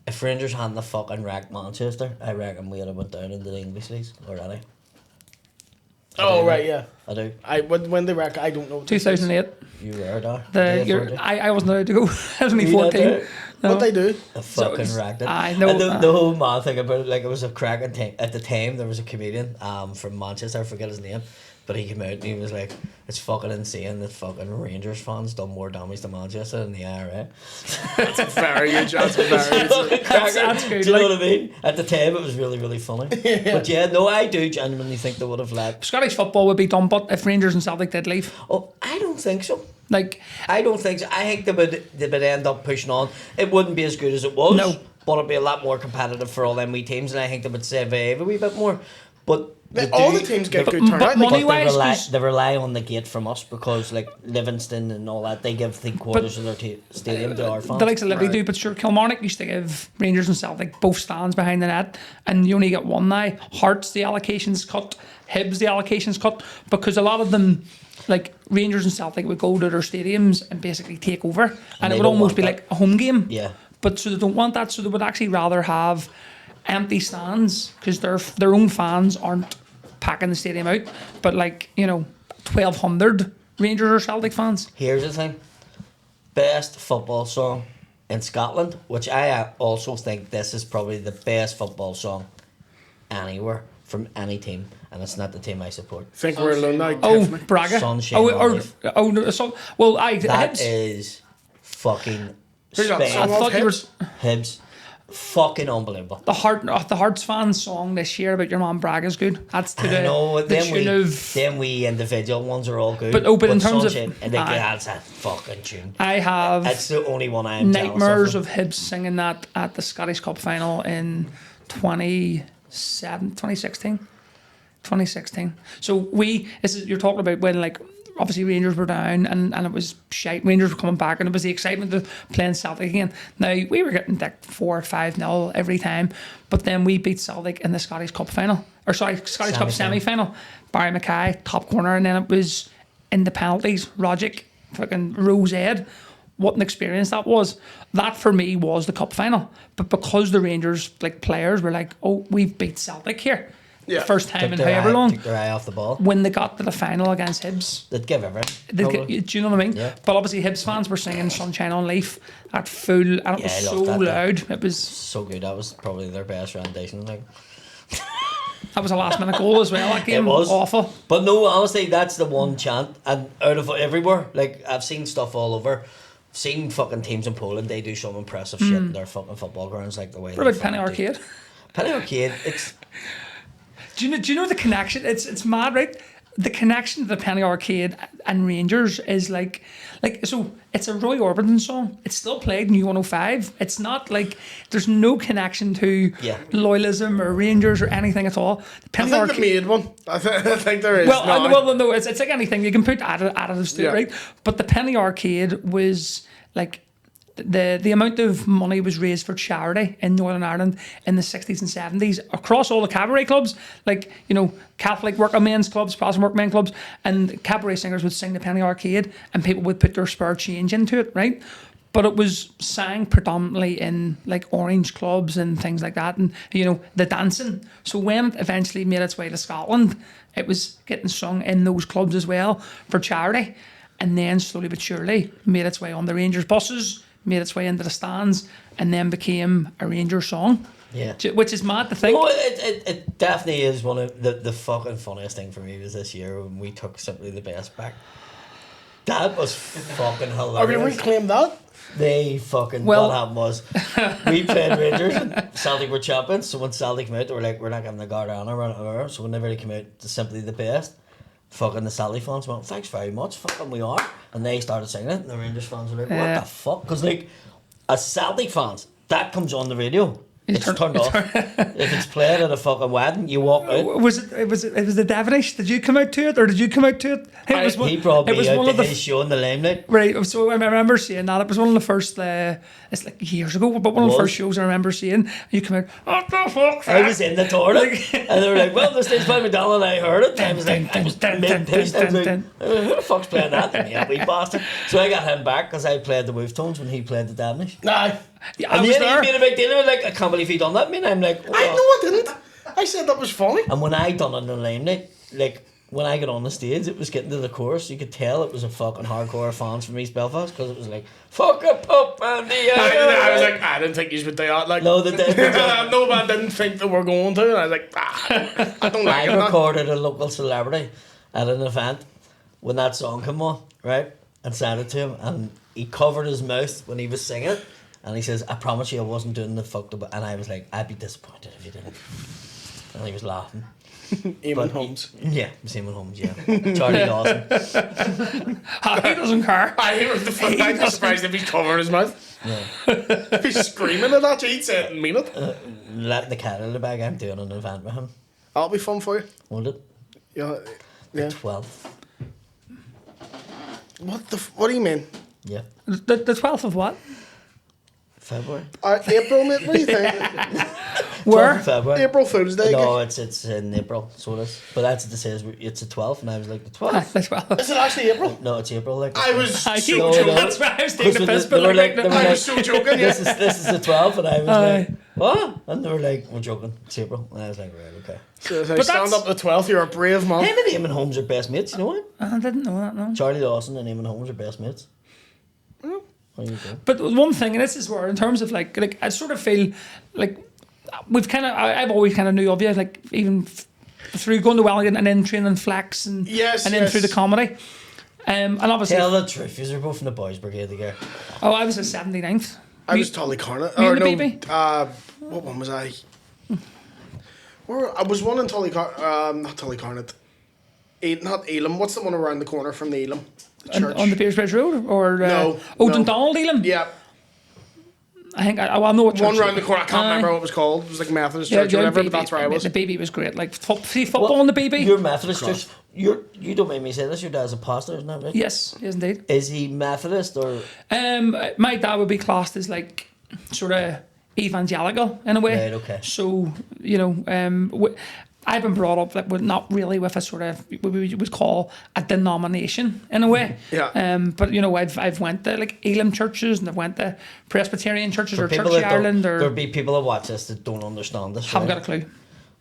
if Rangers hadn't the fucking wrecked Manchester, I reckon we'd have went down into the English leagues already. Oh, right, yeah. I do. When they wreck, I don't know. 2008. You were there. I wasn't allowed to go. I was only You not 14. there? No. What they do? I fucking it's- wrecked it. I know, And the whole mad thing about it, like, it was a cracking thing. At the time, there was a comedian from Manchester, I forget his name, but he came out and he was like, it's fucking insane that fucking Rangers fans done more damage to Manchester than the IRA. That's very good. That's very good. That's good, Do you know like- what I mean? At the time, it was really, really funny. But yeah, no, I do genuinely think they would have let. Scottish football would be done, but if Rangers and Celtic did leave, Oh, I don't think so. like, I don't think so. I think they would end up pushing on. It wouldn't be as good as it was. No. But it'd be a lot more competitive for all them wee teams, and I think they would survive a wee bit more. But All the teams get good turnout. but money- Like, Wise, they rely on the gate from us because like Livingston and all that, they give 3/4 of their stadium to our fans. the likes of Liberty Right. do, but sure, Kilmarnock used to give Rangers and Celtic both stands behind the net, and you only get one now. Hearts, the allocations cut. Hibs, the allocations cut, because a lot of them, like Rangers and Celtic, would go to their stadiums and basically take over, and they it would don't almost want be that. like a home game. Yeah. But so they don't want that, so they would actually rather have empty stands because their own fans aren't packing the stadium out. But like, 1,200 Rangers or Celtic fans. Here's the thing: best football song in Scotland, which I also think this is probably the best football song anywhere from any team, and it's not the team I support. I think we're alone now. Oh, definitely. Braga. Sunshine Oh, Life. no, well, That Hibs. is fucking Who's that I song Spain. of? thought you were Hibs, fucking unbelievable. the Hearts fans song this year about your man Braga's good. That's to I know. the tune of. Them we individual ones are all good. But in terms of- Sunshine, I think Aye. that's a fucking tune. I have That's the only one I'm nightmares jealous of Hibs singing that at the Scottish Cup final in 2016. 2016. So you're talking about when, like, obviously Rangers were down and it was shite. Rangers were coming back and it was the excitement of playing Celtic again. Now, we were getting like 4 or 5-0 every time, but then we beat Celtic in the Scottish Cup final. Scottish Cup semi-final. Barry Mackay, top corner, and then it was in the penalties, Rogic, fucking Rose Ed. What an experience that was. That for me was the cup final. But because the Rangers, like, players were like, oh, we've beat Celtic here. Yeah. First time in Took their however eye- long. Took their eye off the ball. When they got to the final against Hibs, They'd give everything. do probably. you know what I mean? Yeah. But obviously Hibs fans were singing Sunshine on Leaf at full, and it Yeah, was I so loved that, though. loud. It was So good. That was probably their best rendition. Like. that was a last minute goal as well. That game was awful. But no, honestly, that's the one chant, and out of everywhere, like I've seen stuff all over. Seen fucking teams in Poland, they do some impressive shit in their fucking football grounds, like the way. What they about Penny fucking do. Arcade? Penny Arcade, it's Do you know the connection? It's mad, right? The connection to the Penny Arcade and Rangers is like so. It's a Roy Orbison song. It's still played in U105. It's not like there's no connection to Yeah. loyalism or Rangers or anything at all. The I Penny think Arcade. they made one. I think there is. Well, now. no, it's like anything. You can put additives to Yeah. it, right? But the Penny Arcade was like the amount of money was raised for charity in Northern Ireland in the 60s and 70s across all the cabaret clubs, like, Catholic working men's clubs, Protestant working men clubs, and cabaret singers would sing the Penny Arcade and people would put their spare change into it, right? But it was sang predominantly in like orange clubs and things like that, and the dancing. So when it eventually made its way to Scotland, it was getting sung in those clubs as well for charity, and then slowly but surely made its way on the Rangers buses, made its way into the stands, and then became a Rangers song. Yeah. Which is mad to think. Oh, it definitely is one of the fucking funniest thing for me was this year when we took Simply the Best back. That was fucking Are we going hilarious. to reclaim that? They fucking Well- what happened was we played Rangers and Celtic were champions. So when Celtic came out, they were like, we're not giving the Garda or so whenever they came out to Simply the Best, fucking the Celtic fans went, thanks very much, fucking we are. And they started singing it, and the Rangers fans were like, what Yeah. the fuck? Because like, as Celtic fans, that comes on the radio. You It's turn- turned off. If it's played at a fucking wedding, you walk out. Was it was the Devonish? Did you come out to it, or did you come out to it? It was one- He brought it was me one out of to the his show in the Limelight. Right, so I remember seeing that. It was one of the first, it's like years ago, but one of the Was? first shows I remember seing. You come out, what the fuck? I was in the toilet, and they were like, well, this is by McDonald, and I heard it. I was like, I was mid-pissed. I was like, who the fuck's playing that? Yeah, wee bastard. So I got him back, because I played the Wolf Tones when he played the Devonish. Nah. Yeah, I And was then there. he made a big deal of it, like, I can't believe he done that. I mean, I'm like, I know I didn't. I said that was funny. And when I done it in the Limelight, like, when I got on the stage, it was getting to the chorus. You could tell it was a fucking hardcore fans from East Belfast because it was like, fuck a pup and the I was like, I didn't think you would do that. Like, No, they did. no, but I didn't think that we're going to. And I was like, I don't like I it. recorded a local celebrity at an event when that song came on, right? And sent it to him, and he covered his mouth when he was singing it. And he says, I promise you I wasn't doing the fucked up. And I was like, I'd be disappointed if you didn't. And he was laughing. Eamon Holmes. Yeah, Eamon Holmes, yeah. Charlie Dawson. He doesn't care. I was the fuck. I'd be surprised if he's covering his mouth. Yeah. If he's screaming at that, he'd say it and mean it. Letting the cat out of the bag, I'm doing an event with him. That'll be fun for you. Won't it? Yeah. The Yeah. 12th. What do you mean? Yeah. The 12th of what? February. April, mate. What do you think? 12th Where? of February. April Fool's Day. No, it's in April, so it is. But that's what it says. It's the 12th, and I was like, the 12th? The 12th. Is it actually April? No, it's April. Like I was so No, joking. no. That's why I was taking the Because piss, they but were like, like- they were I like- was so joking. Yeah. this is the 12th, and I was Aye. like, what? And they were like, we're joking. It's April. And I was like, right, okay. So if I But stand that's- up the 12th, you're a brave man. Him and Eamon Holmes are best mates, you know what? I didn't know that, no. Charlie Dawson and Eamon Holmes are best mates. There you go. But one thing, and this is where, in terms of like I sort of feel like we've kind of, I've always kind of knew of you, like even through going to Wellington and then training Flex and Yes, and then yes. through the comedy. And obviously, Tell the truth, you're both in the boys' brigade together. I was at 79th. I was Tully Carnett. were you Or in no, the BB? what one was I? I was one in Tully not Tully Carnett. Not Elam. What's the one around the corner from the Elam? The church. On the Pierce Road, or No, oh, no. Dundonald, Elam. Yeah, I think I know what church. one round the corner. I can't Aye. remember what it was called. It was like Methodist Yeah, church or yeah, whatever, BB, but that's where I was. The BB was great. Like see football on the BB. You're Methodist church. You don't make me say this. Your dad's a pastor, isn't that right? Yes, indeed. Is he Methodist or? My dad would be classed as like sort of evangelical in a way. Right, okay. So I've been brought up that we're not really with a sort of what we would call a denomination in a way. Yeah. But I've went to like Elam churches and I've went to Presbyterian churches or people Church of that don't- Ireland or there'll be people that watch this that don't understand this. haven't right? got a clue.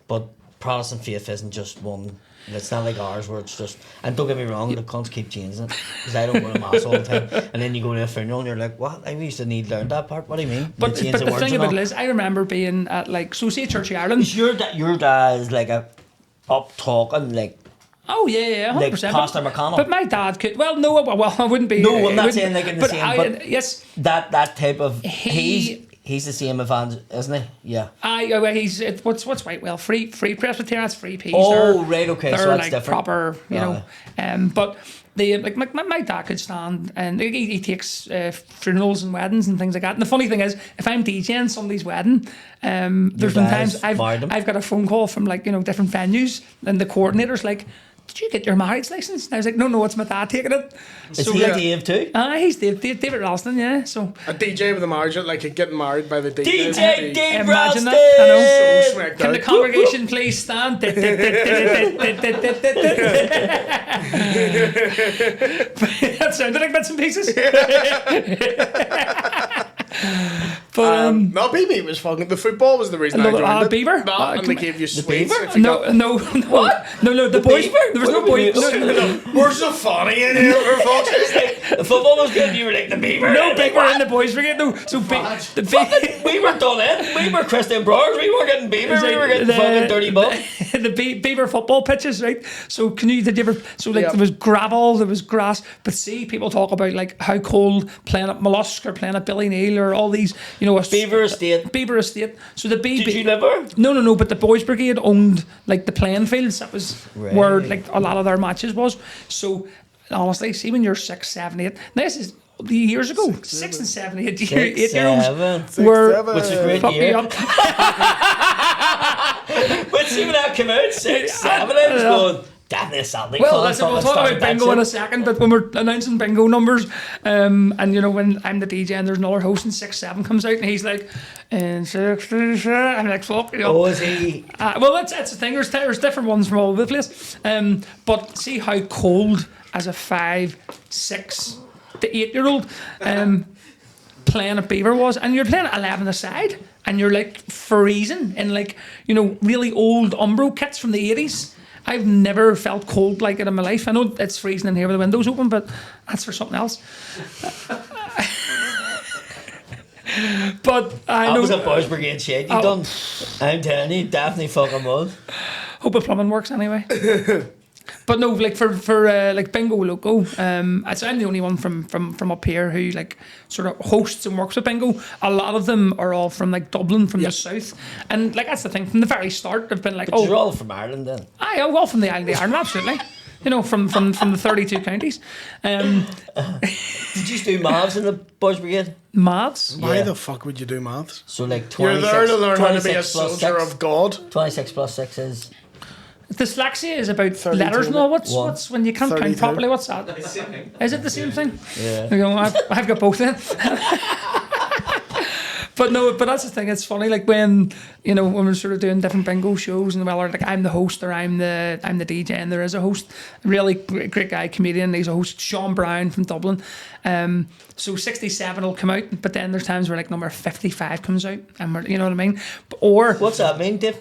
But Protestant faith isn't just one. It's not like ours where it's just. And don't get me wrong, the cunts keep changing it because I don't go to mass all the time. And then you go to a funeral and you're like, what? I used to need to learn that part. What do you mean? But They change the words thing and about all. it is, I remember being at like say Church of Ireland. Is your dad is like a up talking like. Oh yeah, 100%. Like Pastor McConnell. But my dad could. Well, no, I wouldn't be. No, I'm it not wouldn't- saying like in the same, but yes, that type of He- he's the same evangel, isn't he? Yeah. he's what's Whitewell free Presbyterian, that's free peas. Oh, They're- right, okay, so they're that's like different. proper, but the like my dad could stand and he takes funerals and weddings and things like that. And the funny thing is, if I'm DJing somebody's wedding, there's been dad times has married him? I've got a phone call from like different venues and the coordinator's like, did you get your marriage license? And I was like, no, it's my dad taking it. Is So, he like, a Dave too? he's David Ralston, yeah. So A DJ with a marriage, like getting married by the DJ. DJ Dave imagine Ralston! that, I know. So smacked Can the out. congregation please stand? That sounded like bits and pieces. But No, BB was fucking. The football was the reason I Another- joined it. Beaver? No, and they gave you sweets. Beaver? if you no, got- no, what? No, the boys. Beaver? There was no What were boys. you- No, We're so funny in here, for fuck's sake. The football was good. You were like the Beaver. no Beaver in the boys brigade. No, so the We were done in. We were Christian Brothers. We were getting Beaver. We were getting fucking dirty bum. the Beaver football pitches, right? So did you ever? So like Yep. there was gravel, there was grass, but see, people talk about like how cold playing at Mollusk or playing at Billy Neal or all these, Beaver Estate. Beaver Estate. So the Did you live there? No, but the boys brigade owned like the playing fields. That was where Right. like a lot of their matches was. So honestly, see when you're 6, 7, 8. This is the years ago. 6 and 7, 8 8-year-olds 7. were seven. Which is a great fuck me year. up. But see when that came out, 6, 7, I was going, damn this Saturday. Well, listen, we'll talk about bingo in a second, but when we're announcing bingo numbers, and when I'm the DJ and there's another host and 6, 7 comes out and he's like, and 6, 7, I'm like, fuck, Oh, is he? well, that's the thing. There's different ones from all over the place. But see how cold as a 5, 6 to 8-year-old playing at Beaver was, and you're playing at 11 aside, and you're like freezing in like really old Umbro kits from the 80s. I've never felt cold like it in my life. I know it's freezing in here with the windows open, but that's for something else. But I That know. was a Boys Brigade shed you done. I'm telling you, definitely fucking was. Hope the plumbing works anyway. But no, like for like Bingo Loco, I'm the only one from up here who like sort of hosts and works with Bingo. A lot of them are all from like Dublin, from the south, and like that's the thing. From the very start, they've been like, But you're all from Ireland then. well from the island of Ireland, absolutely. You know, from the 32 counties. Did you do maths in the Boys Brigade? Maths. Why Yeah. the fuck would you do maths? So like You're 26, there to learn how to be a 26 plus soldier 6. of God. 26 plus 6 is... Dyslexia is about 32, letters and all. One. What's when you can't count 32. properly? What's that? Is it the same thing? Yeah. You know, I've got both then. But no, but that's the thing. It's funny, like when when we're sort of doing different bingo shows, and like I'm the host or I'm the DJ, and there is a host, really great guy, comedian. He's a host, Sean Brown from Dublin. So 67 will come out, but then there's times where like number 55 comes out, and you know what I mean. Or What's that mean, Dave?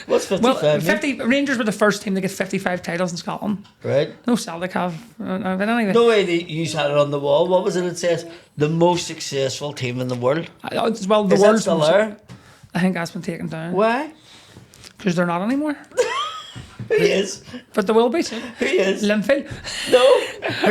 What's 55 well, mean? 50 Rangers were the first team to get 55 titles in Scotland. Right? No Celtic have. But anyway, No way you had it on the wall. What was it? It says the most successful team in the world. well, the Is that world's still most- there? I think that's been taken down Why? because they're not anymore. Who is? But there will be soon. Who is? Linfield. No.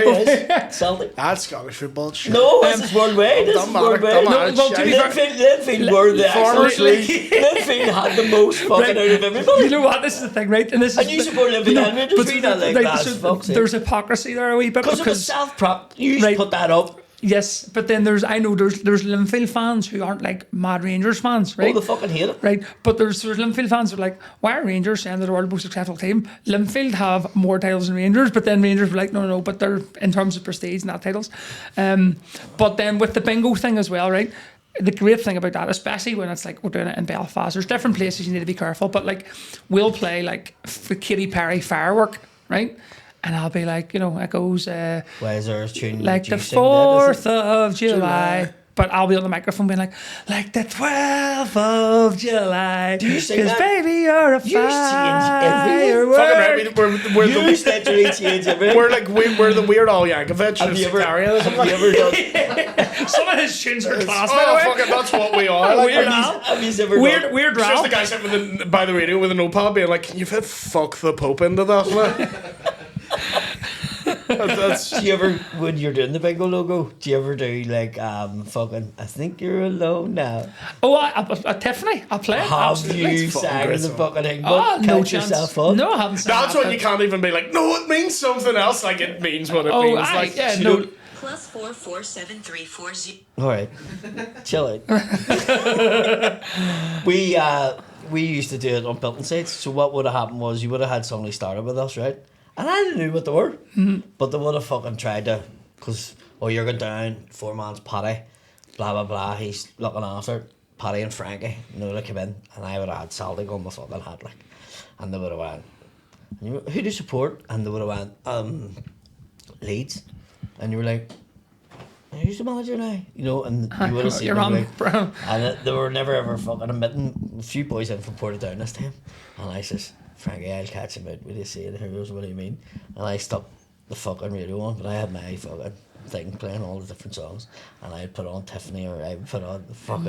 Who is? Celtic. That's Scottish football. Shit. No, this is worldwide. This is Done matter, worldwide. done No, matter, well, to be shite. fair- Linfield were the Farmers actual Linfield had the most fucking out of everybody. You know what? This is the thing, right? And this And is you support Linfield and Rangers. but We don't like right, that. so Fuck's sake. there's hypocrisy there a wee bit Because it was because self-prop. You Right. put that up. yes, but then there's Linfield fans who aren't like mad Rangers fans, right? Oh, they fucking hate it. Right, but there's Linfield fans who are like, why are Rangers saying they're the world's most successful team? Linfield have more titles than Rangers, but then Rangers were like, no, but they're in terms of prestige, not titles. But then with the bingo thing as well, right? The great thing about that, especially when it's like we're doing it in Belfast, there's different places you need to be careful, but like we'll play like the Katy Perry firework, right? And I'll be like, it goes Why is there a tune? like do you the sing that, is 4th it? of July. But I'll be on the microphone being like the 12th of July. Do you sing Because that? baby, you're a You change everything. Fucking firework. right, we're You the literally change everything. we're like we're the Weird Al Yankovic Have of you ever, sectarian or something. have you ever done? Some of his tunes are class, by Oh, the way. fucking, that's what we are. Like, Weird it's Al. Have you ever done? Weird just Ralph. the guy sitting by the radio with a notepad being like, "Can you fit fuck the Pope into that?" man?" That's Do you ever, when you're doing the bingo logo, do you ever do like fucking I think you're alone now? Oh, I Tiffany. I play it. Have Absolutely. you fucking sang great the song. fucking thing? Oh, no Catch chance. yourself up. No, I haven't seen that's that, when you but- can't even be like, "No, it means something else." Like it means what it Oh, means. aye, Like yeah, you no. don't- +4 4 7 3 4 0. All right, chill out. We used to do it on built-in sites. So what would have happened was you would have had somebody started with us, right? And I didn't know what they were, but they would have fucking tried to, because you're going down 4 man's PADDY, blah blah blah. He's looking after it. PADDY and Frankie, they come in, and I would have had Celtic on my fucking head, like, and they would have went, "Who do you support?" And they would have went, Leeds, and you were like, "Who's the manager now?" And you would have seen You're them, on, like, bro. and they were never ever fucking admitting. A few boys in from Portadown this time, and I says, "Frankie, I'll catch him out. What do you say?" And he goes, "What do you mean?" And I stopped the fucking radio on, but I had my fucking thing playing all the different songs, and I'd put on Tiffany or I'd put on the fucking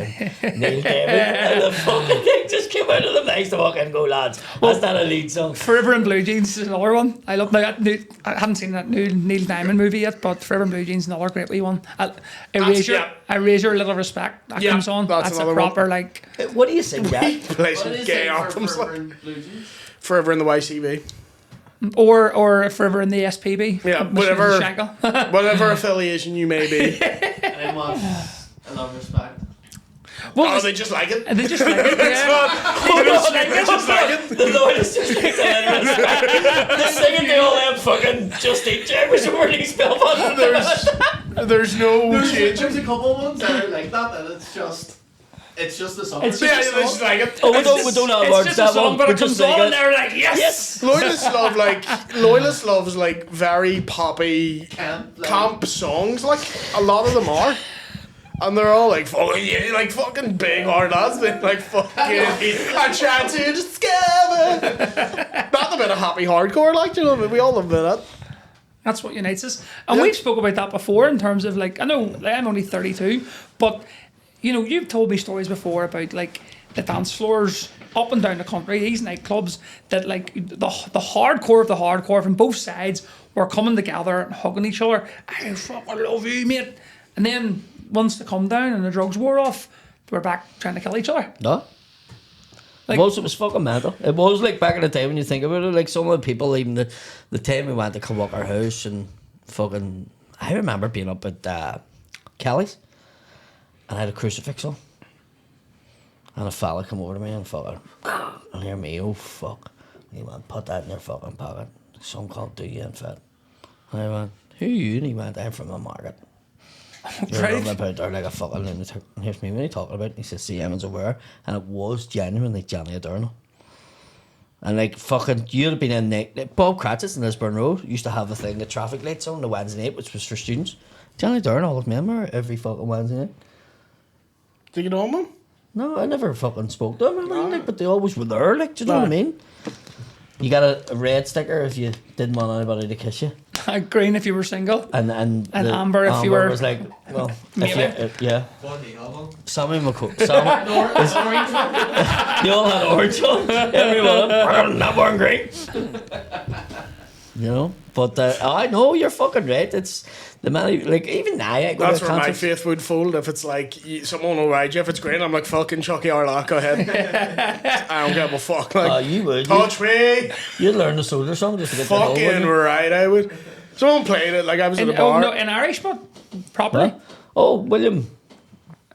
Neil David, and the fucking thing just came out of the nice to walk in and go, "Lads, that's not a lead song." Forever in Blue Jeans is another one. I love that. I haven't seen that new Neil Diamond movie yet, but Forever in Blue Jeans is another great wee one. yeah. Erasure, Little Respect. That Yeah, comes on. that's That's a another proper one. like. What do you sing, Jack? play some gay anthems like Forever in the YCB. Or Forever in the SPB. Yeah, Machine whatever. Shangle. Whatever affiliation you may be. I want a love respect. Well, Oh, they just like it. and they just like it. It's Yeah. fun. They just like it. The Lord is just like they're singing the all them fucking Just Eat Jammers and Worley Spellman. There's no change. There's a couple ones that are like that, and it's just the song. It's Yeah, just they just like it. Oh, we don't have It's words just a that song, one. but We're it just comes on singing and it. they're like, yes! Loyalist Love is like very poppy Camp, like- camp songs. Like a lot of them are. And they're all like fucking yeah, like fucking big hard lads, man. Like fucking I tried to discover. Not a bit of happy hardcore, like, you know, but we all love that. That's what unites us. And we've spoke about that before in terms of like, I know like, I'm only 32, but you know, you've told me stories before about like the dance floors up and down the country, these nightclubs that like the hardcore of the hardcore from both sides were coming together and hugging each other. I fucking love you, mate. And then once they come down and the drugs wore off, they were back trying to kill each other. No. Like, It was fucking mental. It was like back in the day when you think about it, like some of the people, even the time we went to Kilwalker House and fucking, I remember being up at Kelly's and I had a crucifix on. And a fella come over to me and fucking, and hear me, oh fuck. And he went, put that in your fucking pocket. Some called do you in fit. And I went, who are you? And he went, I'm from the market. You're Right. running about there like a fucking lunatic. And here's me, what are you talking about? And he says, see, Emin's aware. And it was genuinely Johnny O'Donnell. And like fucking, you'd have been in Nick. Bob Cratchit's in Lisburn Road used to have a thing, the traffic lights on the Wednesday night, which was for students. Johnny O'Donnell was member every fucking Wednesday night. Did you know him? No, I never fucking spoke to them or anything, like, but they always were there, like, do you know what I mean? You got a red sticker if you didn't want anybody to kiss you. green if you were single. And the amber if you were- was like, well, if Maybe. you, yeah. What do you have on? Sammy McCoy. They all had orange on. Everyone, not wearing green. You know, but I know you're fucking right. It's the man, like, even now, I go That's to where my concerts. faith would fold if it's like someone will ride you. If it's green, I'm like fucking Chucky Arlock. Go ahead. I don't give a fuck. Like, You would. touch me. You'd learn the soldier song just to get the whole Fucking one. right, I would. Someone played it. Like I was at a bar. No, in Irish, but properly. Huh? Oh, William.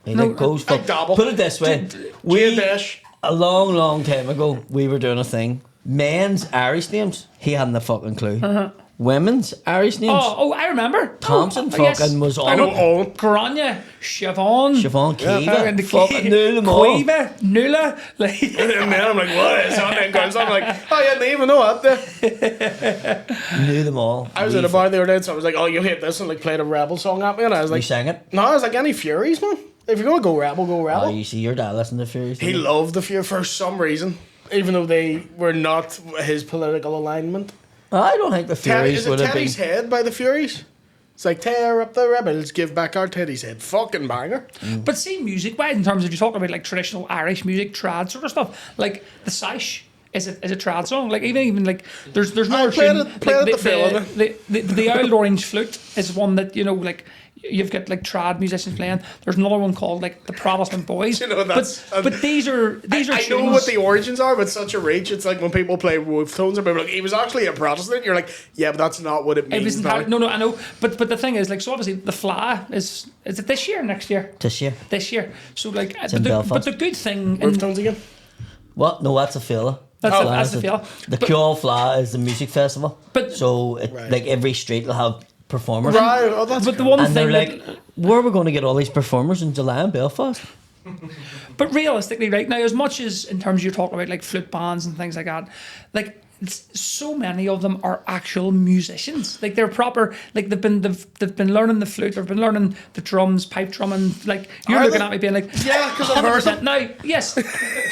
He No, like goes I for, dabble. put it this way. We dash. A long time ago, we were doing a thing. Men's Irish names, he hadn't a fucking clue. Women's Irish names, I remember. Thompson yes. fucking was I on know it. Owen. Grania, Siobhan, Siobhan and the Kiva, fucking knew them all. Quiva, Nula, like And then I'm like, what is on them guns? I'm like, oh yeah, they even know what there. Knew them all. I was at a bar the other day, so I was like, oh, you hate this, and like played a rebel song at me, and I was You like, sang it? no, I was like, any Furies, man. If you're gonna go rebel, go Oh, rebel. you see your dad listened to Furies. He didn't loved the Fury for some reason, even though they were not his political alignment. I don't think the Furies Is it would have been. Teddy's Head by the Furies? It's like, tear up the rebels, give back our Teddy's Head. Fucking banger. But see, music-wise, in terms of you talking about like traditional Irish music, trad sort of stuff, like the sash is a trad song. Like even like there's no played tune. it- played Like, it the fella. the old orange flute is one that, you know, like you've got like trad musicians playing. There's another one called like the Protestant Boys. You know, that's- but these are I tunes. know what the origins are, but such a reach. It's like when people play wolf tones, or people are like, he was actually a Protestant. You're like, yeah, but that's not what it It means. was now. entirely, no, I know, but the thing is, like, so obviously the Fly is it this year, or next year? This year. This year. So like, in Belfast. but the good thing, Wolf in, tones again. What? No, that's a fella. that's the fella. The Cure Fly is the music festival. But- so Right. like every street will have performers. Right, oh, that's But the cool. one And they're thing, like, where are we going to get all these performers in July in Belfast? but realistically, right now, as much as in terms you're talking about like flute bands and things like that, like so many of them are actual musicians. Like they're proper. Like they've been learning the flute. They've been learning the drums, pipe drumming. Like you're Are looking they? at me being like, Yeah, 'cause I've heard 100%. Now, yes,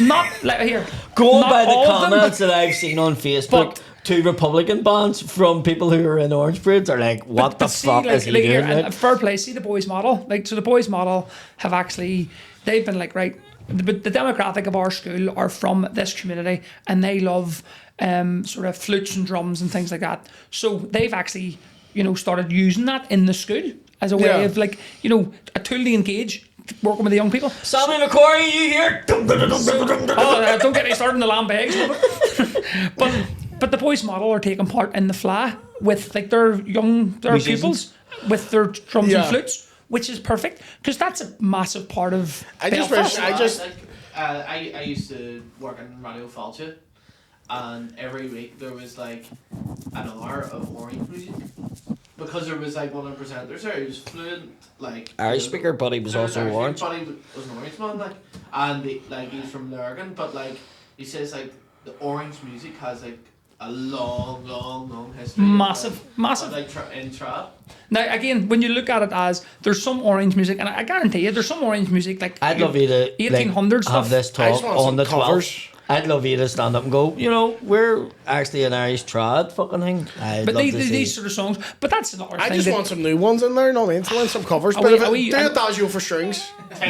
not like here. Going not by the all of them, comments that I've seen on Facebook, But- two Republican bands from people who are in Orange Parades are like, what the But see, fuck like, is he like doing? here, and Like? fair play. See the boys model. Like so, the boys model have actually they've been like right. But the demographic of our school are from this community, and they love sort of flutes and drums and things like that. So they've actually, you know, started using that in the school as a way Yeah. of like, you know, a tool to engage working with the young people. Sammy McCoy, are you here? Oh, don't get me started in the lamb bags. But the boys model are taking part in the Fly with like their Musicians. pupils with their drums Yeah. and flutes, which is perfect because that's a massive part of I just Belfast. wish- I just- I used to work in Radio Falcha, and every week there was like an hour of orange music because there was like one of the presenters there who was fluent, like Irish speaker, but he was also orange. But he was an orange man, like, and like he's from Lurgan, but like he says like the orange music has like a long history. Massive. Of like in trad. Now, again, when you look at it as there's some orange music, and I guarantee you, there's some orange music like I'd love you to 1800 stuff. have this I talk just want on some the covers. 12th. I'd love you to stand up and go, you know, we're actually an Irish trad fucking thing. I'd But love to see. these sort of songs, but that's another I thing. just that- want some new ones in there, you know what I mean? Throw in some covers. Are But we- if are it, we- do it Adagio for strings.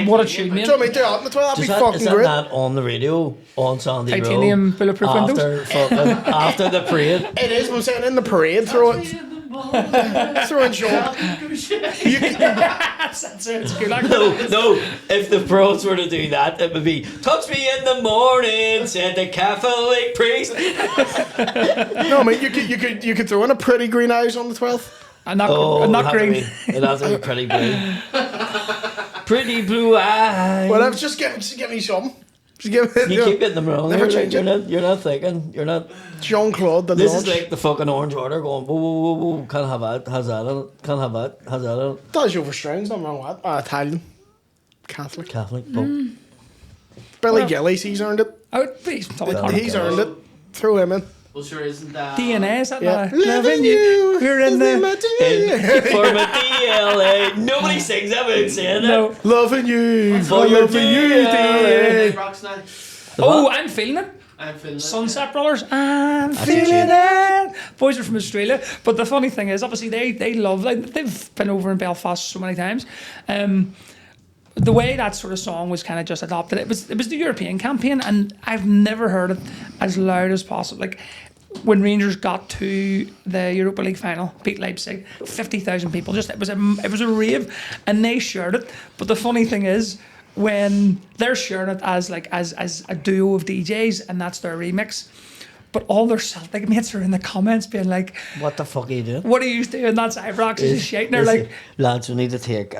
what a tune, Do man. you know what I mean? Do it out in the 12th. That'd be Is fucking that great. on the radio on Sandy Row? Titanium bulletproof windows. After fucking after the parade. It is, but I'm saying in the parade, throw it. Throw in Sean. You can, That's it. It's good. Like, No, if the pros were to do that, it would be touch me in the morning, said the Catholic priest. no, I mean, you could throw in a pretty green eyes on the 12th. I'm not, Oh, I'm not it'd green. have to be- it'd have to be pretty blue. Pretty blue eyes. Whatever, just give me some. Just give me. You keep getting them wrong. Never You're, change it. you're not thinking. You're not. Jean Claude. This is like the fucking orange water going. Whoa, whoa, whoa, whoa! Can't have that. Has that on it? Can't have that. Has that on it? Adagio for strings. Nothing wrong with that. Italian, Catholic. Catholic. Pope. Billy Gillies, he's earned it. I would please tell me He's earned it. Throw him in. Well, sure, isn't that DNA, is that Yeah. not loving you? We're in the For my DLA. Nobody sings that without saying that. no. Loving you. For your loving you, DLA. DA. rocks now? Oh, I'm feeling it. I'm feeling it. Sunset Brothers, I'm That's feeling a it. Boys are from Australia, but the funny thing is, obviously, they love, like, they've been over in Belfast so many times. The way that sort of song was kind of just adopted, it was the European campaign, and I've never heard it as loud as possible. Like when Rangers got to the Europa League final, beat Leipzig, 50,000 people. Just it was a rave, and they shared it. But the funny thing is, when they're sharing it as a duo of DJs, and that's their remix. But all their Celtic mates are in the comments being like, What the fuck are you doing? "What are you doing? That's Ibrox is shit." And they're like, lads, we need to take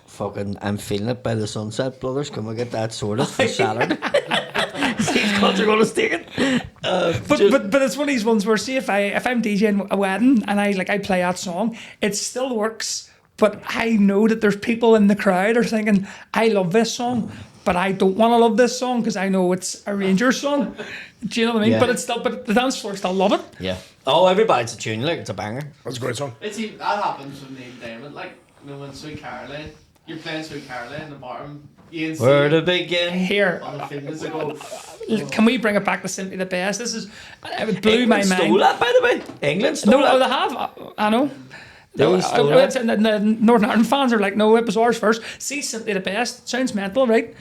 fucking I'm Feeling It by the Sunset Brothers. Can we get that sorted for Saturday? These cunts are gonna stick it. but it's one of these ones where, see, if I'm DJing a wedding and I play that song, it still works. But I know that there's people in the crowd are thinking, I love this song, but I don't want to love this song because I know it's a Rangers song. Do you know what I mean? Yeah. But the dance floor still love it. Yeah. Oh, everybody's a tune, like it's a banger. That's a great song. It's even, that happens with Neil Diamond. Like, you know, when Sweet Caroline, you're playing Sweet Caroline in the bottom. You can see Where to it begin? Here, on the fingers that go. can we bring it back to Simply the Best? This is, it blew my England mind. stole that, by the way. England stole No, that. they have. I know. They stole it. The Northern Ireland fans are like, no, it was ours first. See, Simply the Best. Sounds mental, right?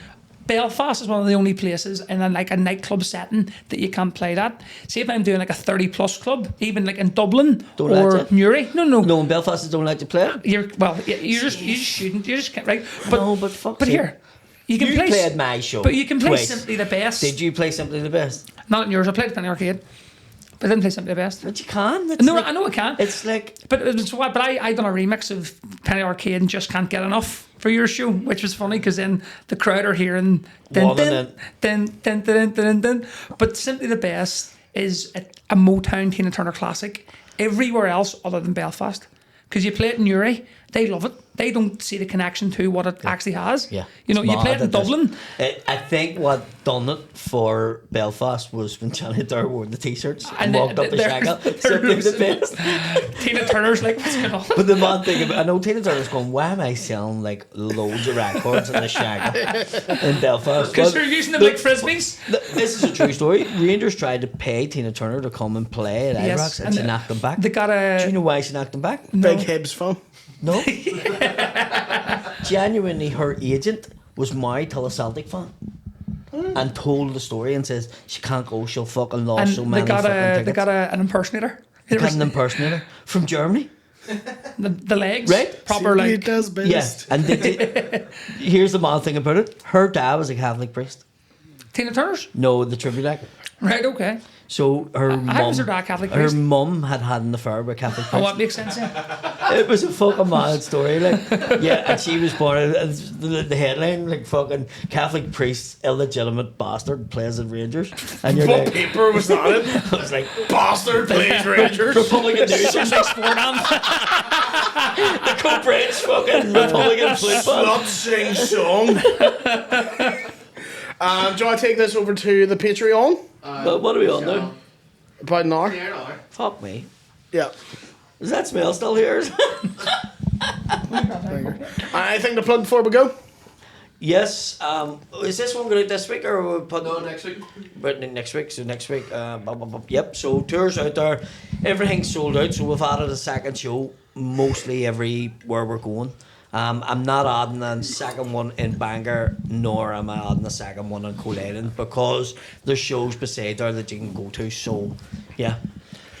Belfast is one of the only places in a nightclub setting that you can't play that. See, if I'm doing like a 30+ club, even like in Dublin Don't let or you. Newry, no, in Belfast they don't like to play it. you just shouldn't, you just can't, right? But No, but fuck's but sake. here, you can You play. played my show but you can play twice. Simply the Best. Did you play Simply the Best? Not in yours. I played it in the arcade, but I didn't play Simply the Best. But you can. It's No, like, I know I can. It's like But I done a remix of Penny Arcade and Just Can't Get Enough for your show, which was funny because then the crowd are hearing dun, Woman dun, dun, dun, dun, dun, dun. But Simply the Best is a Motown Tina Turner classic everywhere else other than Belfast. Because you play it in Newry, they love it. They don't see the connection to what it actually has. Yeah. You know, It's you play mad it in that there's- Dublin. I think what done it for Belfast was when Johnny Dare wore the t-shirts and And walked up the they're- shagger. they're Simply the losing. Best. Tina Turner's like, what's going on? But the mad thing about, I know Tina Turner's going, why am I selling like loads of records in the shagger in Belfast? Because Well, they're using them the- like frisbees. This is a true story. Rangers tried to pay Tina Turner to come and play at Yes, Ibrox and she and knocked them back. They got Do you a. know why she knocked them back? Big Hibs fan. No. Genuinely, her agent was married to a Celtic fan. And told the story and says she can't go, she'll fucking lost And so they many got fucking a. tickets. They got an impersonator. They got an impersonator from Germany. The legs, Right. Proper Simply like. does best. Yeah, and here's the mad thing about it. Her dad was a Catholic priest. Tina Turner's. No, the tribute act. Right. Okay. So her How was mum, her dad Catholic her priest? mum had an affair with a Catholic Oh, priest. what makes sense? Yeah. It was a fucking mad story, like, yeah, and she was born, and the headline, like, fucking Catholic priest, illegitimate bastard, plays at Rangers, and you're What like, paper was that in? I was like, Bastard plays Rangers. Republican news, Sunday sport anthem. the co-bridge fucking Republican flute band. Slut sing song. Do you want to take this over to the Patreon? But what are we on now? About an hour. Here now. Fuck me. Yeah. Is that smell still here? I think the plug before we go. Yes. Is this one going out this week or we'll put No, next week. But next week, so next week, yep. So tours out there, everything's sold out. So we've added a second show, mostly everywhere we're going. I'm not adding a second one in Bangor, nor am I adding a second one on Coal Island because there's shows beside there that you can go to. So yeah,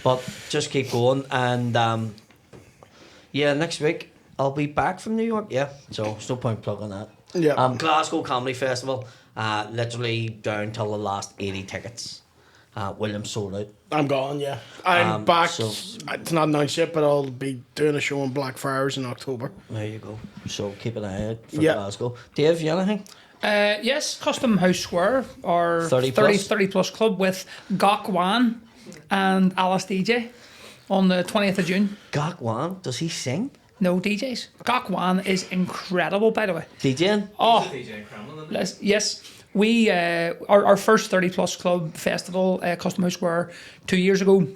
but just keep going and yeah, next week I'll be back from New York. Yeah, so there's no point plugging that. Yeah. Glasgow Comedy Festival, literally down till the last 80 tickets. William sold out. I'm gone, yeah. I'm back. so- It's not announced yet, but I'll be doing a show in Blackfriars in October. There you go. So keep an eye out for Yeah. Glasgow. Dave, you anything? Yes, Custom House Square, our 30 30 plus club with Gok Wan and Alice DJ on the 20th of June. Gok Wan, does he sing? No DJs. Gok Wan is incredible, by the way. DJing? Oh, DJ Cromwell, isn't it? yes. We our first 30 plus club festival, Custom House Square, 2 years ago,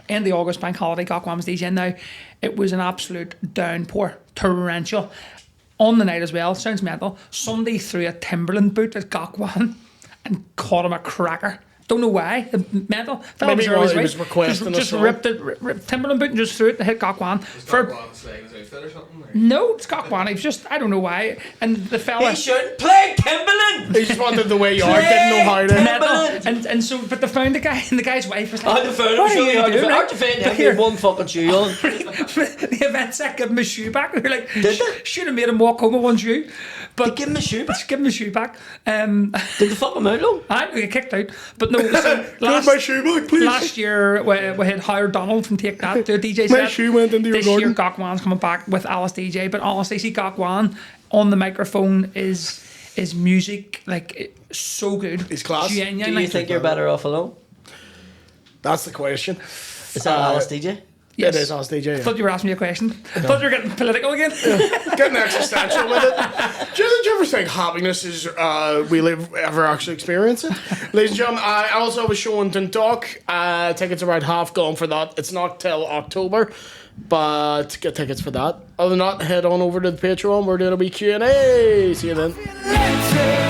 in the August bank holiday. Gok Wan was DJing. Now, it was an absolute downpour, torrential. On the night as well, sounds mental. Somebody threw a Timberland boot at Gok Wan and caught him a cracker. Don't know why. Mental. Fella Maybe always he was right. requesting a just song. ripped Timberland boot and just threw it to hit Gok Wan. Is Gok Wan slaying his outfit or something? Or? No, it's Gok Wan. He was just, I don't know why. And the fella. He should play Timberland! He just wanted the way you are, didn't know how to. Timberland! And so, but they found the guy, and the guy's wife was like, How'd you find him? "What are Show me you how'd you doing?" find- how'd you find him? But He had here- one fucking shoe on. the event sec gave him his shoe back. They were like, Did they? should have made him walk home with one shoe. They But give him a shoe back. just give him his shoe back. Did they fuck him out, though? I get kicked out. But no, so Give my shoe back, please. last year we had Howard Donald from Take That to a DJ My set. shoe went into your This year garden. Gok Wan's coming back with Alice DJ. But honestly, see Gok Wan on the microphone is music like so good. It's class. Genuine, Do you like- think you're better off alone? That's the question. Is that Alice DJ? Yes. It is Alice DJ. I Yeah. thought you were asking me a question. I thought you were getting political again. Getting existential with it. Do you ever think happiness is we live ever actually experience it? Ladies and gentlemen, I also have a show in Dundalk. Tickets are about half gone for that. It's not till October, but get tickets for that. Other than that, head on over to the Patreon where there'll be Q&A. See you then.